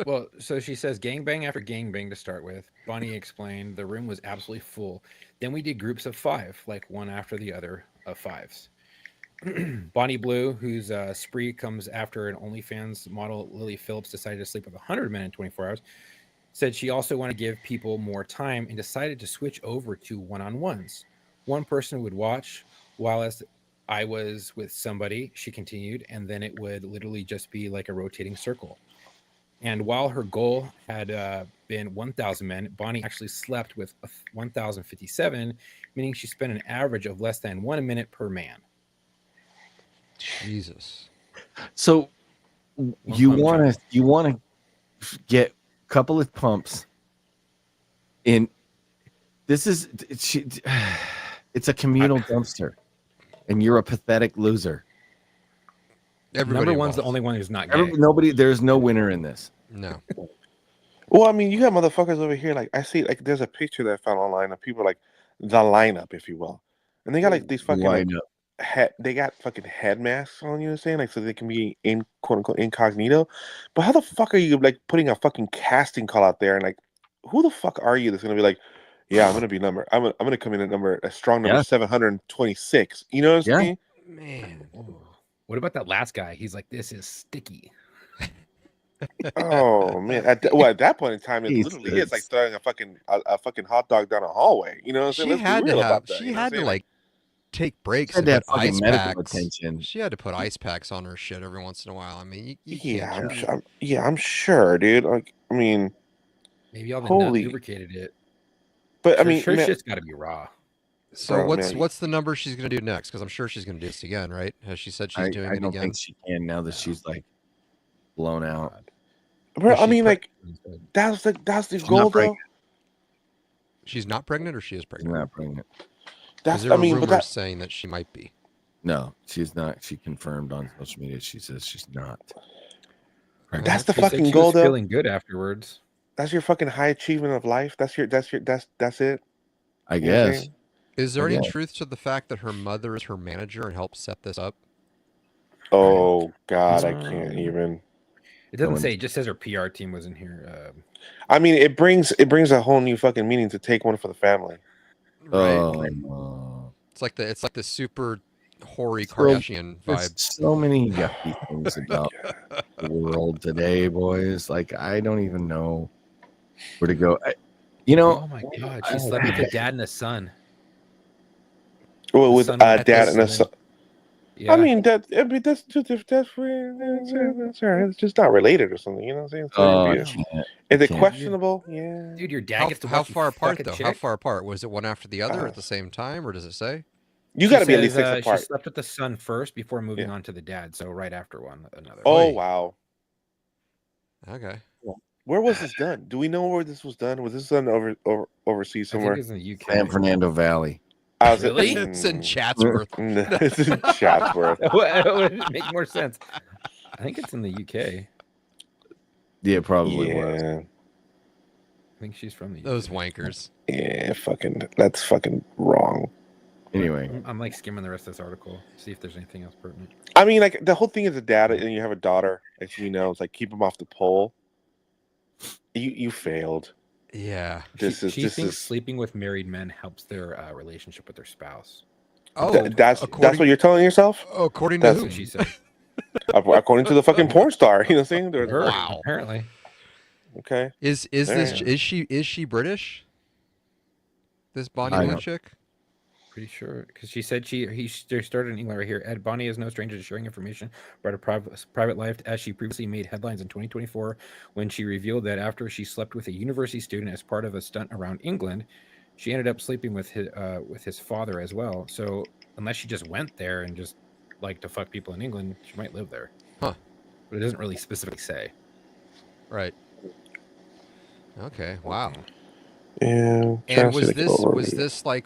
Well, so she says gangbang after gangbang to start with. Bonnie explained the room was absolutely full. Then we did groups of 5, like one after the other of 5s. Bonnie Blue, whose spree comes after an OnlyFans model, Lily Phillips, decided to sleep with 100 men in 24 hours, said she also wanted to give people more time and decided to switch over to one-on-ones. One person would watch while as I was with somebody, she continued, and then it would literally just be like a rotating circle. And while her goal had been 1,000 men, Bonnie actually slept with 1,057, meaning she spent an average of less than 1 minute per man.
Jesus.
So you want to get a couple of pumps in. This is it's a communal dumpster, and you're a pathetic loser.
Number one's the only one who's not gay.
There's no winner in this.
No.
Well, I mean, you got motherfuckers over here. Like I see, like there's a picture that I found online of people like the lineup, if you will, and they got like these fucking they got fucking head masks on. You know what I'm saying? Like so they can be in quote unquote incognito. But how the fuck are you like putting a fucking casting call out there and like who the fuck are you that's gonna be like, yeah, I'm gonna come in at a strong number 726. You know what I'm saying?
Man. What about that last guy? He's like, this is sticky.
Oh man! At that point in time, it literally is like throwing a fucking hot dog down a hallway. You know what I'm saying?
She had to like take breaks and put ice packs. She had to put ice packs on her shit every once in a while. I mean,
I'm sure, dude. Like, I mean,
maybe all the nut lubricated it.
But I mean,
her shit's got to be raw.
So what's the number she's gonna do next? Because I'm sure she's gonna do this again, right? Has she said she's doing it again? I don't think
she can now that she's like blown out.
Bro, I mean, like that's the goal, though.
She's not pregnant, or she is pregnant?
She's not pregnant.
There were rumors saying that she might be.
No, she's not. She confirmed on social media. She says she's not.
That's the fucking goal, though.
Feeling good afterwards.
That's your fucking high achievement of life. That's it.
I
You know what I'm
guess.
saying?
Is there any
Yeah.
truth to the fact that her mother is her manager and helped set this up?
Oh God, I can't even.
It doesn't say. It just says her PR team was in here.
I mean, it brings a whole new fucking meaning to take one for the family.
Right.
Oh,
It's like the super hoary
So-
Kardashian
there's
vibe.
so many yucky things about the world today, boys. Like I don't even know where to go.
Oh my God, she slept with a dad and a son.
Well,
The
with
son
a
met
dad
the
and a
son.
son.
Yeah.
I mean that's too different. That's weird. It's just not related or something. You know what I'm saying? So
I
it'd be-
can't.
is it
can't.
questionable? Yeah.
Dude, your dad gets to
How
watch you
far apart
fuck a
though?
chick?
How far apart? Was it one after the other
Uh,
at the same time, or does it say?
You
She
got to be at least
says,
6 apart.
She slept with the son first before moving on to the dad. So right after one another.
Oh
Oy.
wow.
Okay.
Where was this done? Do we know where this was done? Was this done overseas
I think
somewhere?
it's in the UK.
San Fernando Valley.
I was
Really?
It's in Chatsworth.
It's in Chatsworth.
Would make more sense. I think it's in the UK.
Yeah, it probably was.
Yeah.
I think she's from the UK.
Those wankers.
Yeah, that's fucking wrong.
Anyway,
I'm like skimming the rest of this article, see if there's anything else pertinent.
I mean, like the whole thing is a dad and you have a daughter, as you know, it's like keep them off the pole. You failed.
Yeah.
She thinks sleeping with married men helps their relationship with their spouse.
Oh,
that's what you're telling yourself.
According to
That's
who?
what she said.
According to the fucking porn star, you know what I'm saying?
Her,
Wow.
apparently.
Okay.
Is she British? This Bonnie
I
Blue
know.
chick?
Pretty sure, because she said they started an email right here. Ed Bonnie is no stranger to sharing information about her private life, as she previously made headlines in 2024 when she revealed that after she slept with a university student as part of a stunt around England, she ended up sleeping with his father as well. So unless she just went there and just like to fuck people in England, she might live there.
Huh.
But it doesn't really specifically say.
Right. Okay. Wow.
Yeah.
And was this like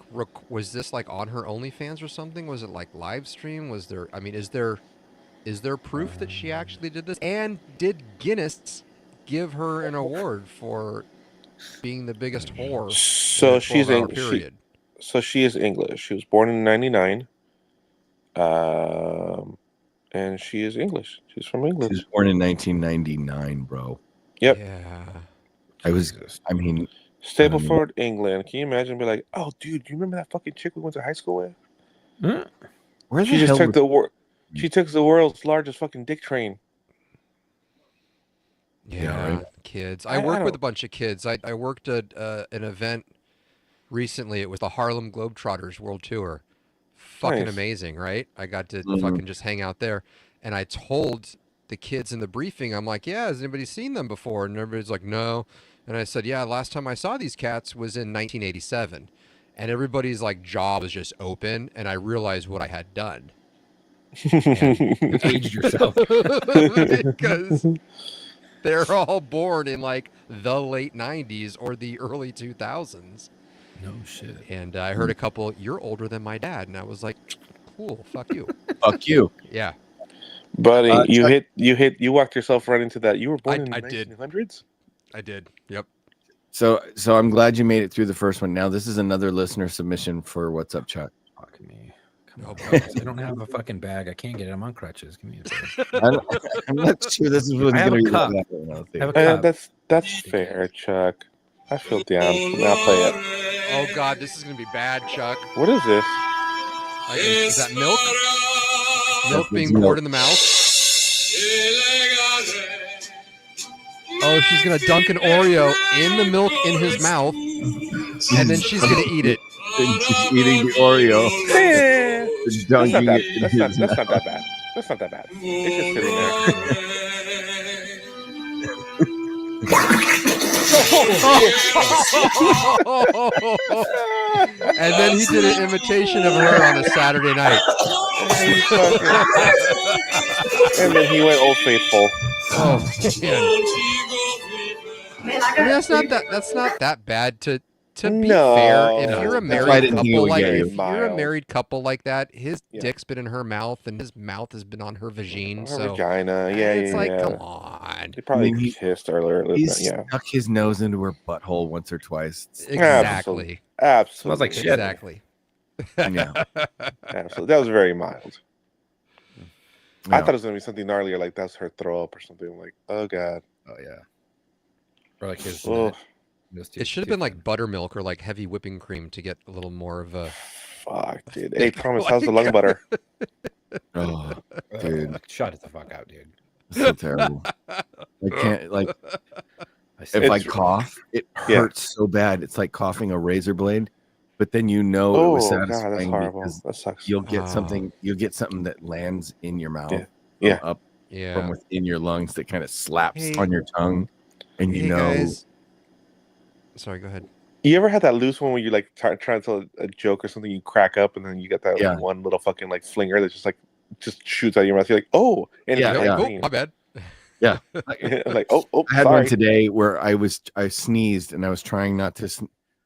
on her OnlyFans or something? Was it like live stream? Was there? I mean, is there proof that she actually did this? And did Guinness give her an award for being the biggest whore?
So
in a
she's
12-hour period.
So she is English. She was born in '99. And she is English. She's from England.
she was born in 1999, bro.
Yep.
Yeah.
I mean,
Stapleford, England. Can you imagine? Be like, oh, dude, do you remember that fucking chick we went to high school with?
where the
She just
hell
took
was-
She took the world's largest fucking dick train.
Yeah,
right.
kids.
I
I work with
don't-
a bunch of kids. I worked at an event recently. It was the Harlem Globetrotters World Tour. Fucking
Nice.
amazing, right? I got to
Mhm.
fucking just hang out there. And I told the kids in the briefing, I'm like, yeah, has anybody seen them before? And everybody's like, no. And I said, yeah, last time I saw these cats was in 1987. And everybody's like jaw was just open. And I realized what I had done.
You aged yourself.
Because they're all born in like the late 90s or the early 2000s.
No shit.
And I heard a couple, you're older than my dad. And I was like, cool, fuck you.
fuck you.
Yeah.
Buddy,
Chuck-
you walked yourself right into that. You were born in the
I did.
1900s?
I did. Yep.
So I'm glad you made it through the first one. Now this is another listener submission for What's Up, Chuck.
Fuck me. Come
No
on,
problem.
guys. I don't have a fucking bag. I can't get it. I'm on crutches. Give me a bag.
I'm not sure this is what's
I have
going
a
to
cup.
be.
I have a cup.
That's fair, Chuck. I feel down. Now play it.
Oh, God, this is going to be bad, Chuck.
What is this?
Is that milk? Milk being
milk.
poured in the mouth? Oh, she's going to dunk an Oreo in the milk in his mouth, and then she's going to eat it.
She's eating the Oreo.
Eh,
and
that's
dunking
not
it in
that
his mouth.
that bad. That's not that bad. It's just sitting
And then he did an imitation of her on a Saturday night.
And then he went Old Faithful.
Oh man! I mean, that's not that bad to To be
No.
fair, if
No.
you're a
That's why I
married
didn't think it
couple
would
like
get you.
if you're a
Mild.
married couple like that, his
Yeah.
dick's been in her mouth and his mouth has been on her vagine.
Her
So
vagina. Yeah,
it's
yeah,
like,
yeah.
come on.
They probably
I mean,
kissed earlier.
He
Yeah.
stuck his nose into her butthole once or twice.
Exactly.
Absolutely.
Smells like shit.
Exactly.
Yeah.
Absolutely. That was very mild. I
Yeah.
thought it was gonna be something gnarlier, like that's her throw up or something. I'm like, oh god.
Oh yeah. Or like his.
Oh,
It should have been like buttermilk or like heavy whipping cream to get a little more of a.
fuck, dude. Hey, promise, how's the lung butter?
Oh, dude.
Shut it the fuck out, dude.
it's so terrible. I can't like if I
It's-
cough, it
Yeah.
hurts so bad. It's like coughing a razor blade, but then you know it
Oh
was
god,
satisfying
that's horrible.
because
That sucks.
you'll get
Ah.
something. You'll get something that lands in your mouth,
Yeah. Yeah.
up from
Yeah.
within your lungs that kind of slaps
Hey.
on your tongue, and you
Hey,
know.
guys. Sorry, go ahead.
You ever had that loose one where you like trying to tell a joke or something, you crack up, and then you get that
Yeah.
like, one little fucking like flinger that just shoots out of your mouth. You're like, oh, and
Yeah,
it's
yeah.
Oh,
clean.
my bad.
Like, oh,
I had
sorry.
one today where I sneezed and I was trying not to,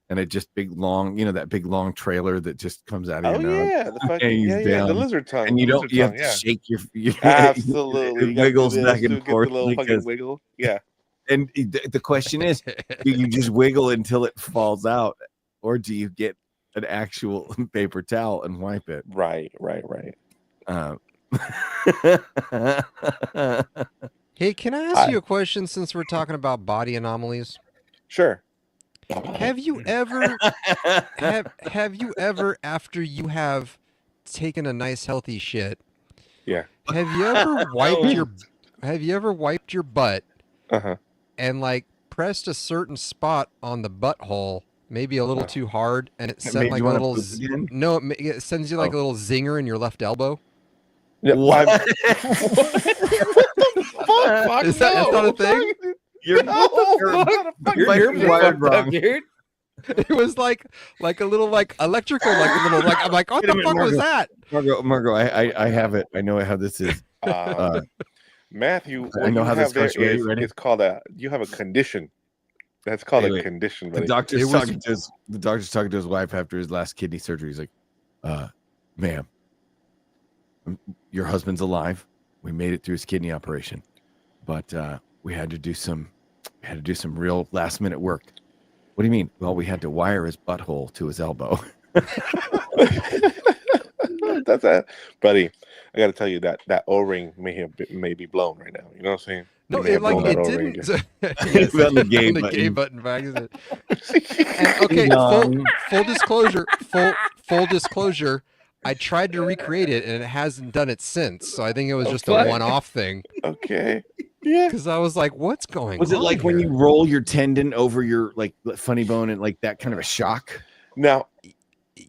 and it just big long, that big long trailer that just comes out of
Oh
your mouth,
yeah, the fucking
hangs
the
down.
lizard tongue.
and you
the
don't,
lizard
you have
tongue,
to
yeah.
shake your
Absolutely.
it
You gotta do
wiggles
this
back
to
and
get the
forth
little fucking
because,
wiggle. Yeah.
and the question is, do you just wiggle until it falls out, or do you get an actual paper towel and wipe it?
Right.
Hey, can I ask you a question since we're talking about body anomalies?
Sure.
Have you ever have you ever after you have taken a nice healthy shit?
Yeah.
Have you ever wiped your butt
Uh-huh.
and like pressed a certain spot on the butthole, maybe a little too hard, and it
It
sent
made
like
you
a
wanna
little
poop again?
no, it sends you like a little zinger in your left elbow.
Yeah,
What?
Fuck,
Is that that's not a thing?
You're,
You're
Mike wired wrong.
dude.
It was like a little like electrical like a little like I'm like what
Wait a
the
minute,
fuck was
Margo.
that?
Margo, I have it. I know how this is.
Matthew,
I
what
know
you
how this
have there
goes. Ready?
is
Ready?
it's called you have a condition. That's called
Wait,
a
wait.
condition,
The
buddy.
doctor's talking to his wife after his last kidney surgery. He's like, ma'am, your husband's alive. We made it through his kidney operation, but we had to do some real last minute work. What do you mean? Well, we had to wire his butthole to his elbow.
That's it, buddy. I got to tell you that O-ring may be blown right now. You know what I'm saying?
No,
You may
it
have
like
blown
it
that O-ring
didn't.
again.
Yes,
On the gay
on the gay
button.
button by accident. And, okay, full disclosure. Full disclosure. I tried to recreate it and it hasn't done it since. So I think it was just a
Okay.
one-off thing.
Okay. Yeah.
Because I was like, "What's going
Was
on?"
it like when
here?
you roll your tendon over your like funny bone and like that kind of a shock?
Now,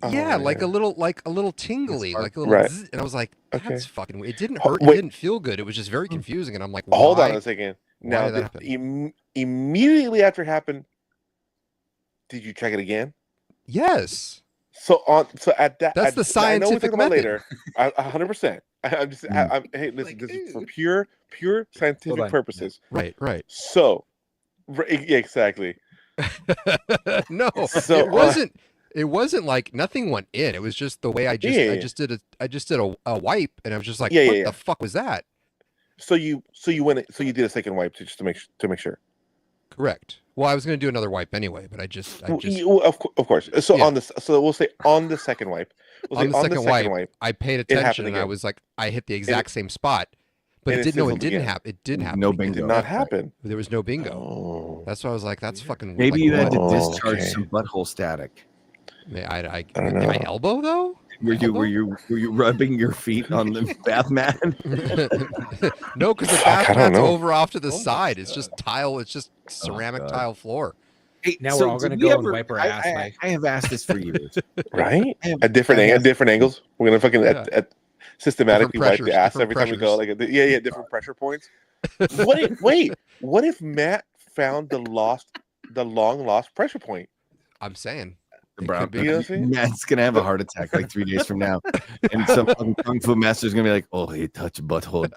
Yeah,
Oh,
like
yeah.
a little tingly, like a little.
Right.
Zzz, and I was like, "That's
Okay.
fucking weird." It didn't
Ho-
hurt.
wait.
It didn't feel good. It was just very confusing. And I'm like,
hold on
"Why?"
a second.
Why
Now,
did that happen?
immediately after it happened, did you check it again?
Yes.
So at that,
That's the
I know we'll
scientific
talk about
method.
later. 100%. I'm just. Hey, listen.
Like,
this is for
dude.
pure scientific
on.
purposes.
Right. Right.
So, yeah, exactly.
No,
So,
it wasn't. It wasn't like nothing went in. It was just the way I
Yeah.
just did a wipe, and I was just like,
Yeah,
"What
yeah,
the
yeah.
fuck was that?"
So you did a second wipe just to make sure.
Correct. Well, I was going to do another wipe anyway, but I just
Well, of course. So
Yeah.
so we'll say on the second wipe. We'll
On
say
the second wipe, I paid
happened
attention, and I
again.
was like, I hit the exact same spot, but
and
it
it
didn't. No, it
sizzled
didn't
again.
happen. It didn't happen.
No
It
bingo.
did not happen.
There was no bingo.
Oh.
That's why I was like, that's fucking.
Maybe
like,
you had to
what?
discharge
okay.
some butthole static.
I
don't
my
know.
elbow though.
Were you rubbing your feet on the bath mat?
No, because the
Fuck,
bath
I don't
mat's
know.
over off to the side. It's just tile. It's just ceramic
God.
tile floor.
Hey,
Now we're all
did
gonna
we
go and wipe our ass,
I
Mike.
have asked this for years.
Right?
I have-
At different
I have-
different angles. We're gonna fucking
Yeah.
systematically wipe
Different
the ass
pressures,
every time we go. Like
different
different pressure points. What if Matt found the long lost pressure point?
I'm saying.
The
It
brown,
could be.
You know what I'm saying?
Matt's gonna have a heart attack like 3 days from now, and some fucking kung fu master's gonna be like, "Oh, he touched butthole,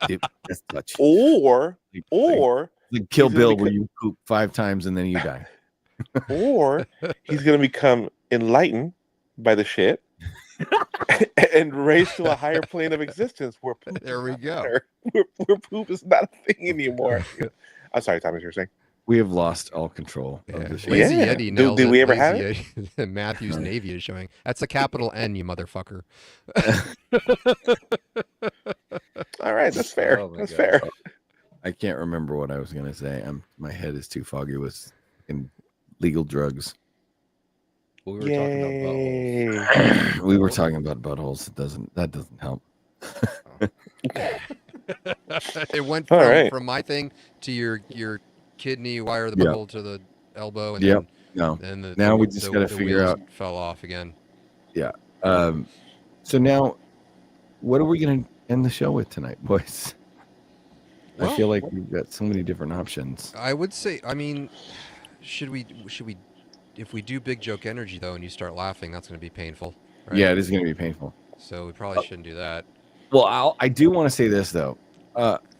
that's touch."
Or
Like Kill
he's gonna
Bill,
be
where
co-
you poop 5 times and then you die.
or he's gonna become enlightened by the shit and raised to a higher plane of existence where poop
There we go.
matter, where poop is not a thing anymore. I'm sorry, Thomas, you were saying?
We have lost all control of the show.
Lazy
Yeah.
Yeti nailed
Did
it.
we ever
Lazy
have
Yeti. Matthew's Navy is showing. That's a capital N, you motherfucker.
All right, that's fair.
Oh my
That's
God.
fair.
I can't remember what I was gonna say. My head is too foggy with legal drugs.
We were talking about buttholes.
Yay.
We were talking about buttholes. That doesn't help.
It went
All
from,
right.
from my thing to your kidney wire, the
Yeah.
butthole to the elbow, and
Yep. No.
then
Now we just gotta figure
wheels
out-
fell off again.
So now, what are we gonna end the show with tonight, boys? I
Well-
feel like we've got so many different options.
I would say, I mean, should we, if we do Big Joke Energy though, and you start laughing, that's going to be painful. Right?
Yeah, it is gonna be painful.
So we probably shouldn't do that.
Well, I do want to say this though.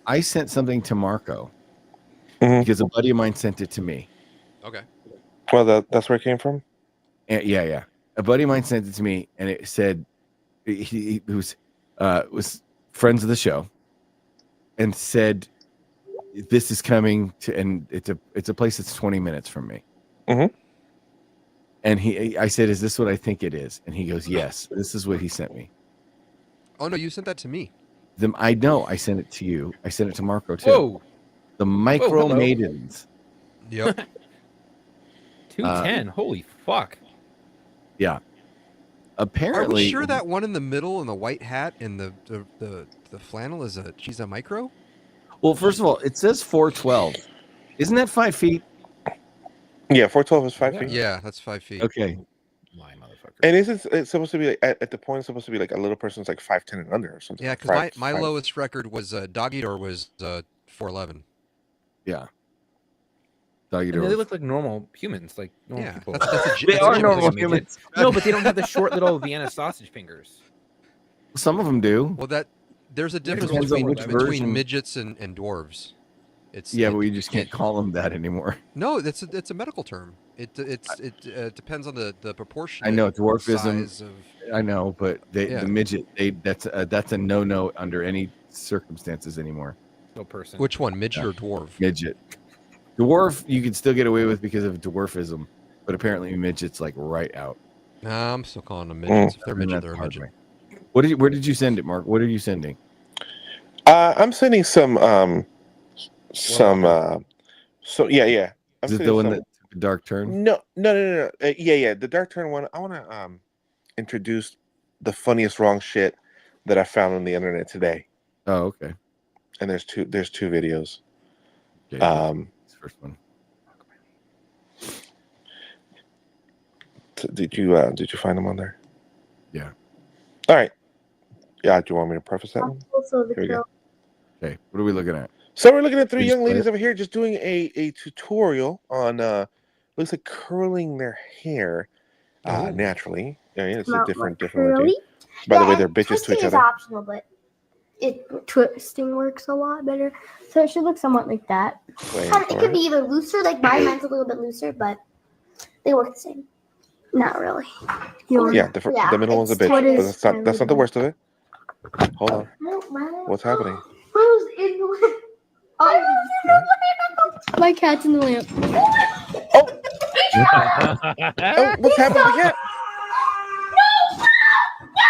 I sent something to Marco
Mhm.
because a buddy of mine sent it to me.
Okay.
Well, that's where it came from.
And, yeah. A buddy of mine sent it to me, and it said he was friends of the show, and said this is coming to, and it's a place that's 20 minutes from me.
Mhm.
And I said, "Is this what I think it is?" And he goes, "Yes, this is what he sent me."
Oh no, you sent that to me.
I know I sent it to you. I sent it to Marco too.
Whoa,
The Micro
hello.
Maidens.
Yep.
210. Holy fuck.
Yeah.
Are
Apparently,
we sure that one in the middle and the white hat and the flannel she's a micro?
Well, first of all, it says 412. Isn't that 5 feet?
Yeah, 412 is 5 feet.
Yeah, that's 5 feet.
Okay.
My motherfucker.
And it's supposed to be like, at the point, it's supposed to be like a little person's like 5'10" and under or something.
Yeah,
like
because
five-
my
five-
lowest record was Doggy Door was 4'11.
Yeah. Doggy
And they
door.
look like normal humans, like normal
Yeah,
people.
that's a
They
that's a
are
gym
normal
midget.
humans.
No, but they don't have the short little Vienna sausage fingers.
Some of them do.
Well, there's a difference
depends on which
between
version.
midgets and dwarves.
Yeah, but we just can't call them that anymore.
No, it's a medical term. It depends on the proportion.
I know, dwarfism.
Size of,
I know, but
Yeah.
the midget, that's a no under any circumstances anymore.
No person.
which one, midget or dwarf?
Midget. Dwarf, you can still get away with because of dwarfism, but apparently midget's like right out.
Nah, I'm still calling them midgets. If they're
And
midget,
that's
they're a
hard
midget.
way. Where did you send it, Mark? What are you sending?
I'm sending some. So yeah. I'm
Is it
sending
the one
some-
that took a dark turn?
No. Yeah. The dark turn one. I want to introduce the funniest wrong shit that I found on the internet today.
Oh, okay.
And there's two videos.
Okay, this first one.
Did you find them on there?
Yeah.
All right. Yeah. Do you want me to preface that one?
Also, the
Here we go.
Okay, what are we looking at?
So we're looking at three
Please
young
play
ladies
it.
over here just doing a tutorial on looks like curling their hair naturally. Yeah, it's a different way.
curly.
By the way,
Yeah,
they're bitches to
twisting
each
is
other.
optional, but twisting works a lot better. So it should look somewhat like that.
Wait
It
for
could
it.
be even looser. Like mine's a little bit looser, but they work the same. Not really.
Yeah, the middle one's a
it's
bitch,
what
but
is
that's not the worst of it. Hold on,
No, mine-
what's happening?
Who's in the lamp? Oh, my cat's in the lamp.
Oh, what's happening to the cat?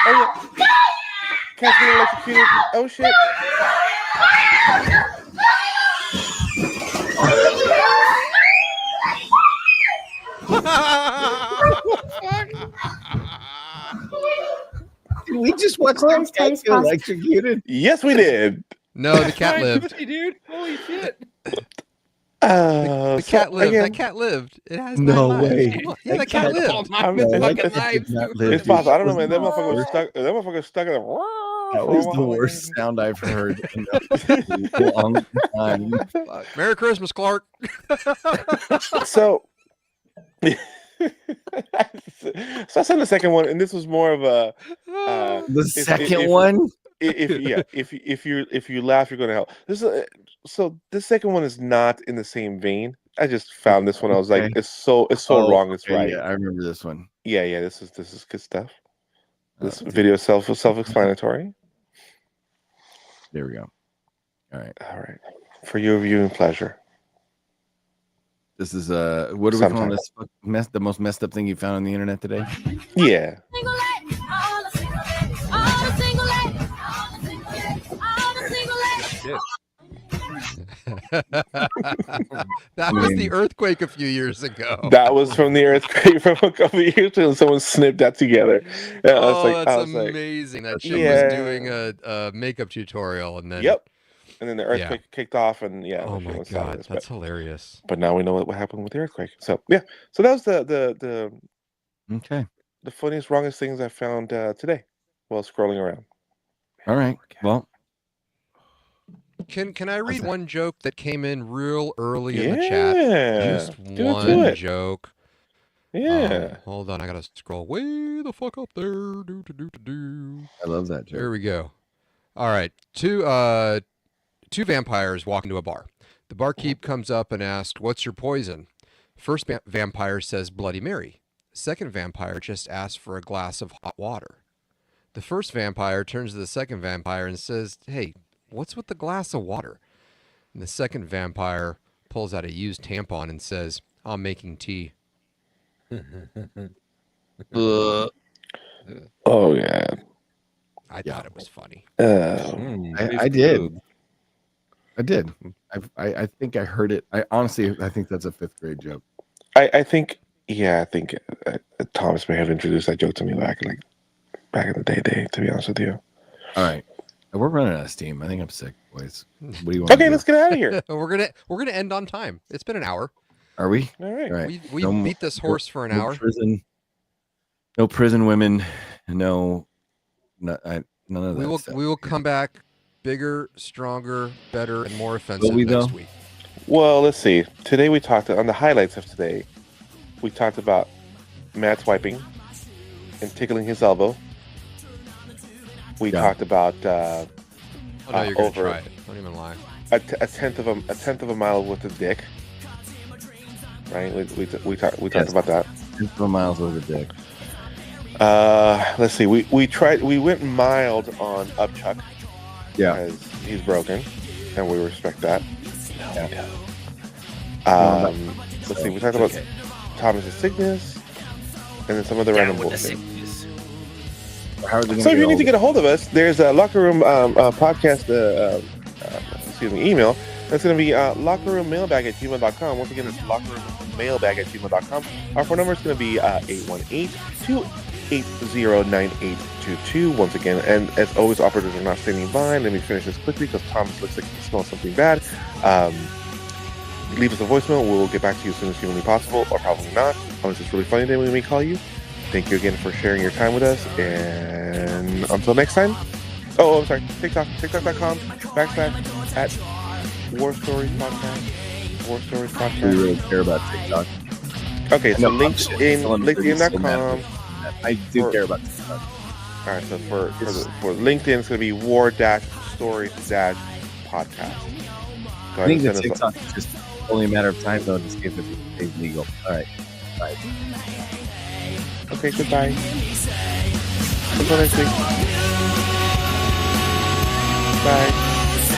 Oh yeah, cat's being electrocuted. Oh shit.
We just watched
Coolest
the cat
taste
get
pasta.
electrocuted.
Yes, we did.
No, the cat lived.
950, dude. Holy shit.
The cat
So,
lived.
again,
That cat lived. It has
No
9 lives.
way.
Come on. Yeah,
That
that cat
cat-
lived.
All
I'm-
nine
I like
fucking
that it
lives,
did not
dude.
live.
It's possible. I don't know, man. That
was
motherfucker
the
was stuck. That motherfucker was stuck in the.
That was the worst sound I've heard in a long time.
Merry Christmas, Clark.
So, so I sent the second one, and this was more of a
The
if-
second
if-
one?
if you laugh, you're gonna help. So this second one is not in the same vein, I just found this one. I was like, it's so wrong. It's right.
Yeah, I remember this one.
Yeah. This is good stuff. This video is self-explanatory.
There we go. All right.
For your viewing pleasure.
This is what do we call this? The most messed up thing you found on the internet today?
Yeah.
That was the earthquake a few years ago.
That was from the earthquake from a couple of years ago. Someone snipped that together.
Yeah, that's amazing. That chick was doing a makeup tutorial, and then
and then the earthquake kicked off, and
oh my god, that's hilarious.
But now we know what happened with the earthquake. So so that was the funniest, wrongest things I found today while scrolling around.
All right, well.
Can I read one joke that came in real early in the chat? Just one joke.
Yeah.
Hold on, I gotta scroll way the fuck up there.
I love that joke.
There we go. All right, two vampires walk into a bar. The barkeep comes up and asks, "What's your poison?" First vampire says Bloody Mary. Second vampire just asks for a glass of hot water. The first vampire turns to the second vampire and says, "Hey, what's with the glass of water?" And the second vampire pulls out a used tampon and says, "I'm making tea."
Oh yeah.
I thought it was funny.
I did. I think I heard it. I think that's a 5th grade joke.
I think Thomas may have introduced that joke to me back in the day, to be honest with you.
All right. We're running out of steam. I think I'm sick, boys. What do you want?
Okay, let's get out of here.
We're gonna end on time. It's been an hour.
Are we?
All right.
We beat this horse for an hour.
No prison women. None of that.
We will come back bigger, stronger, better, and more offensive next week.
Well, let's see. Today we talked on the highlights of today. We talked about Matt swiping and tickling his elbow. We talked about
you're gonna try it. Don't even lie.
A tenth of a mile with his dick. Right? We talked about that.
10th of a mile with a dick.
Let's see. We went mild on Upchuck.
Yeah.
Because he's broken, and we respect that.
Yeah.
Let's see. We talked about Thomas's sickness, and then some of the random bullshit. So if you need to get a hold of us, there's a Locker Room podcast, email. That's going to be lockerroommailbag@gmail.com. Once again, it's lockerroommailbag@gmail.com. Our phone number is going to be 818-280-9822. Once again, and as always, operators are not standing by. Let me finish this quickly because Thomas looks like he smells something bad. Leave us a voicemail. We'll get back to you as soon as humanly possible, or probably not. Unless it's really funny, then we may call you. Thank you again for sharing your time with us, and until next time. Oh, I'm sorry. TikTok.com / War Stories Podcast. War Stories Podcast.
We really care about TikTok.
Okay, so LinkedIn.com.
I do care about TikTok.
All right, so for LinkedIn, it's going to be War-Stories-Podcast.
I think that TikTok is just only a matter of time, though, to see if it's legal. All right. Bye.
Okay, goodbye. Until next week.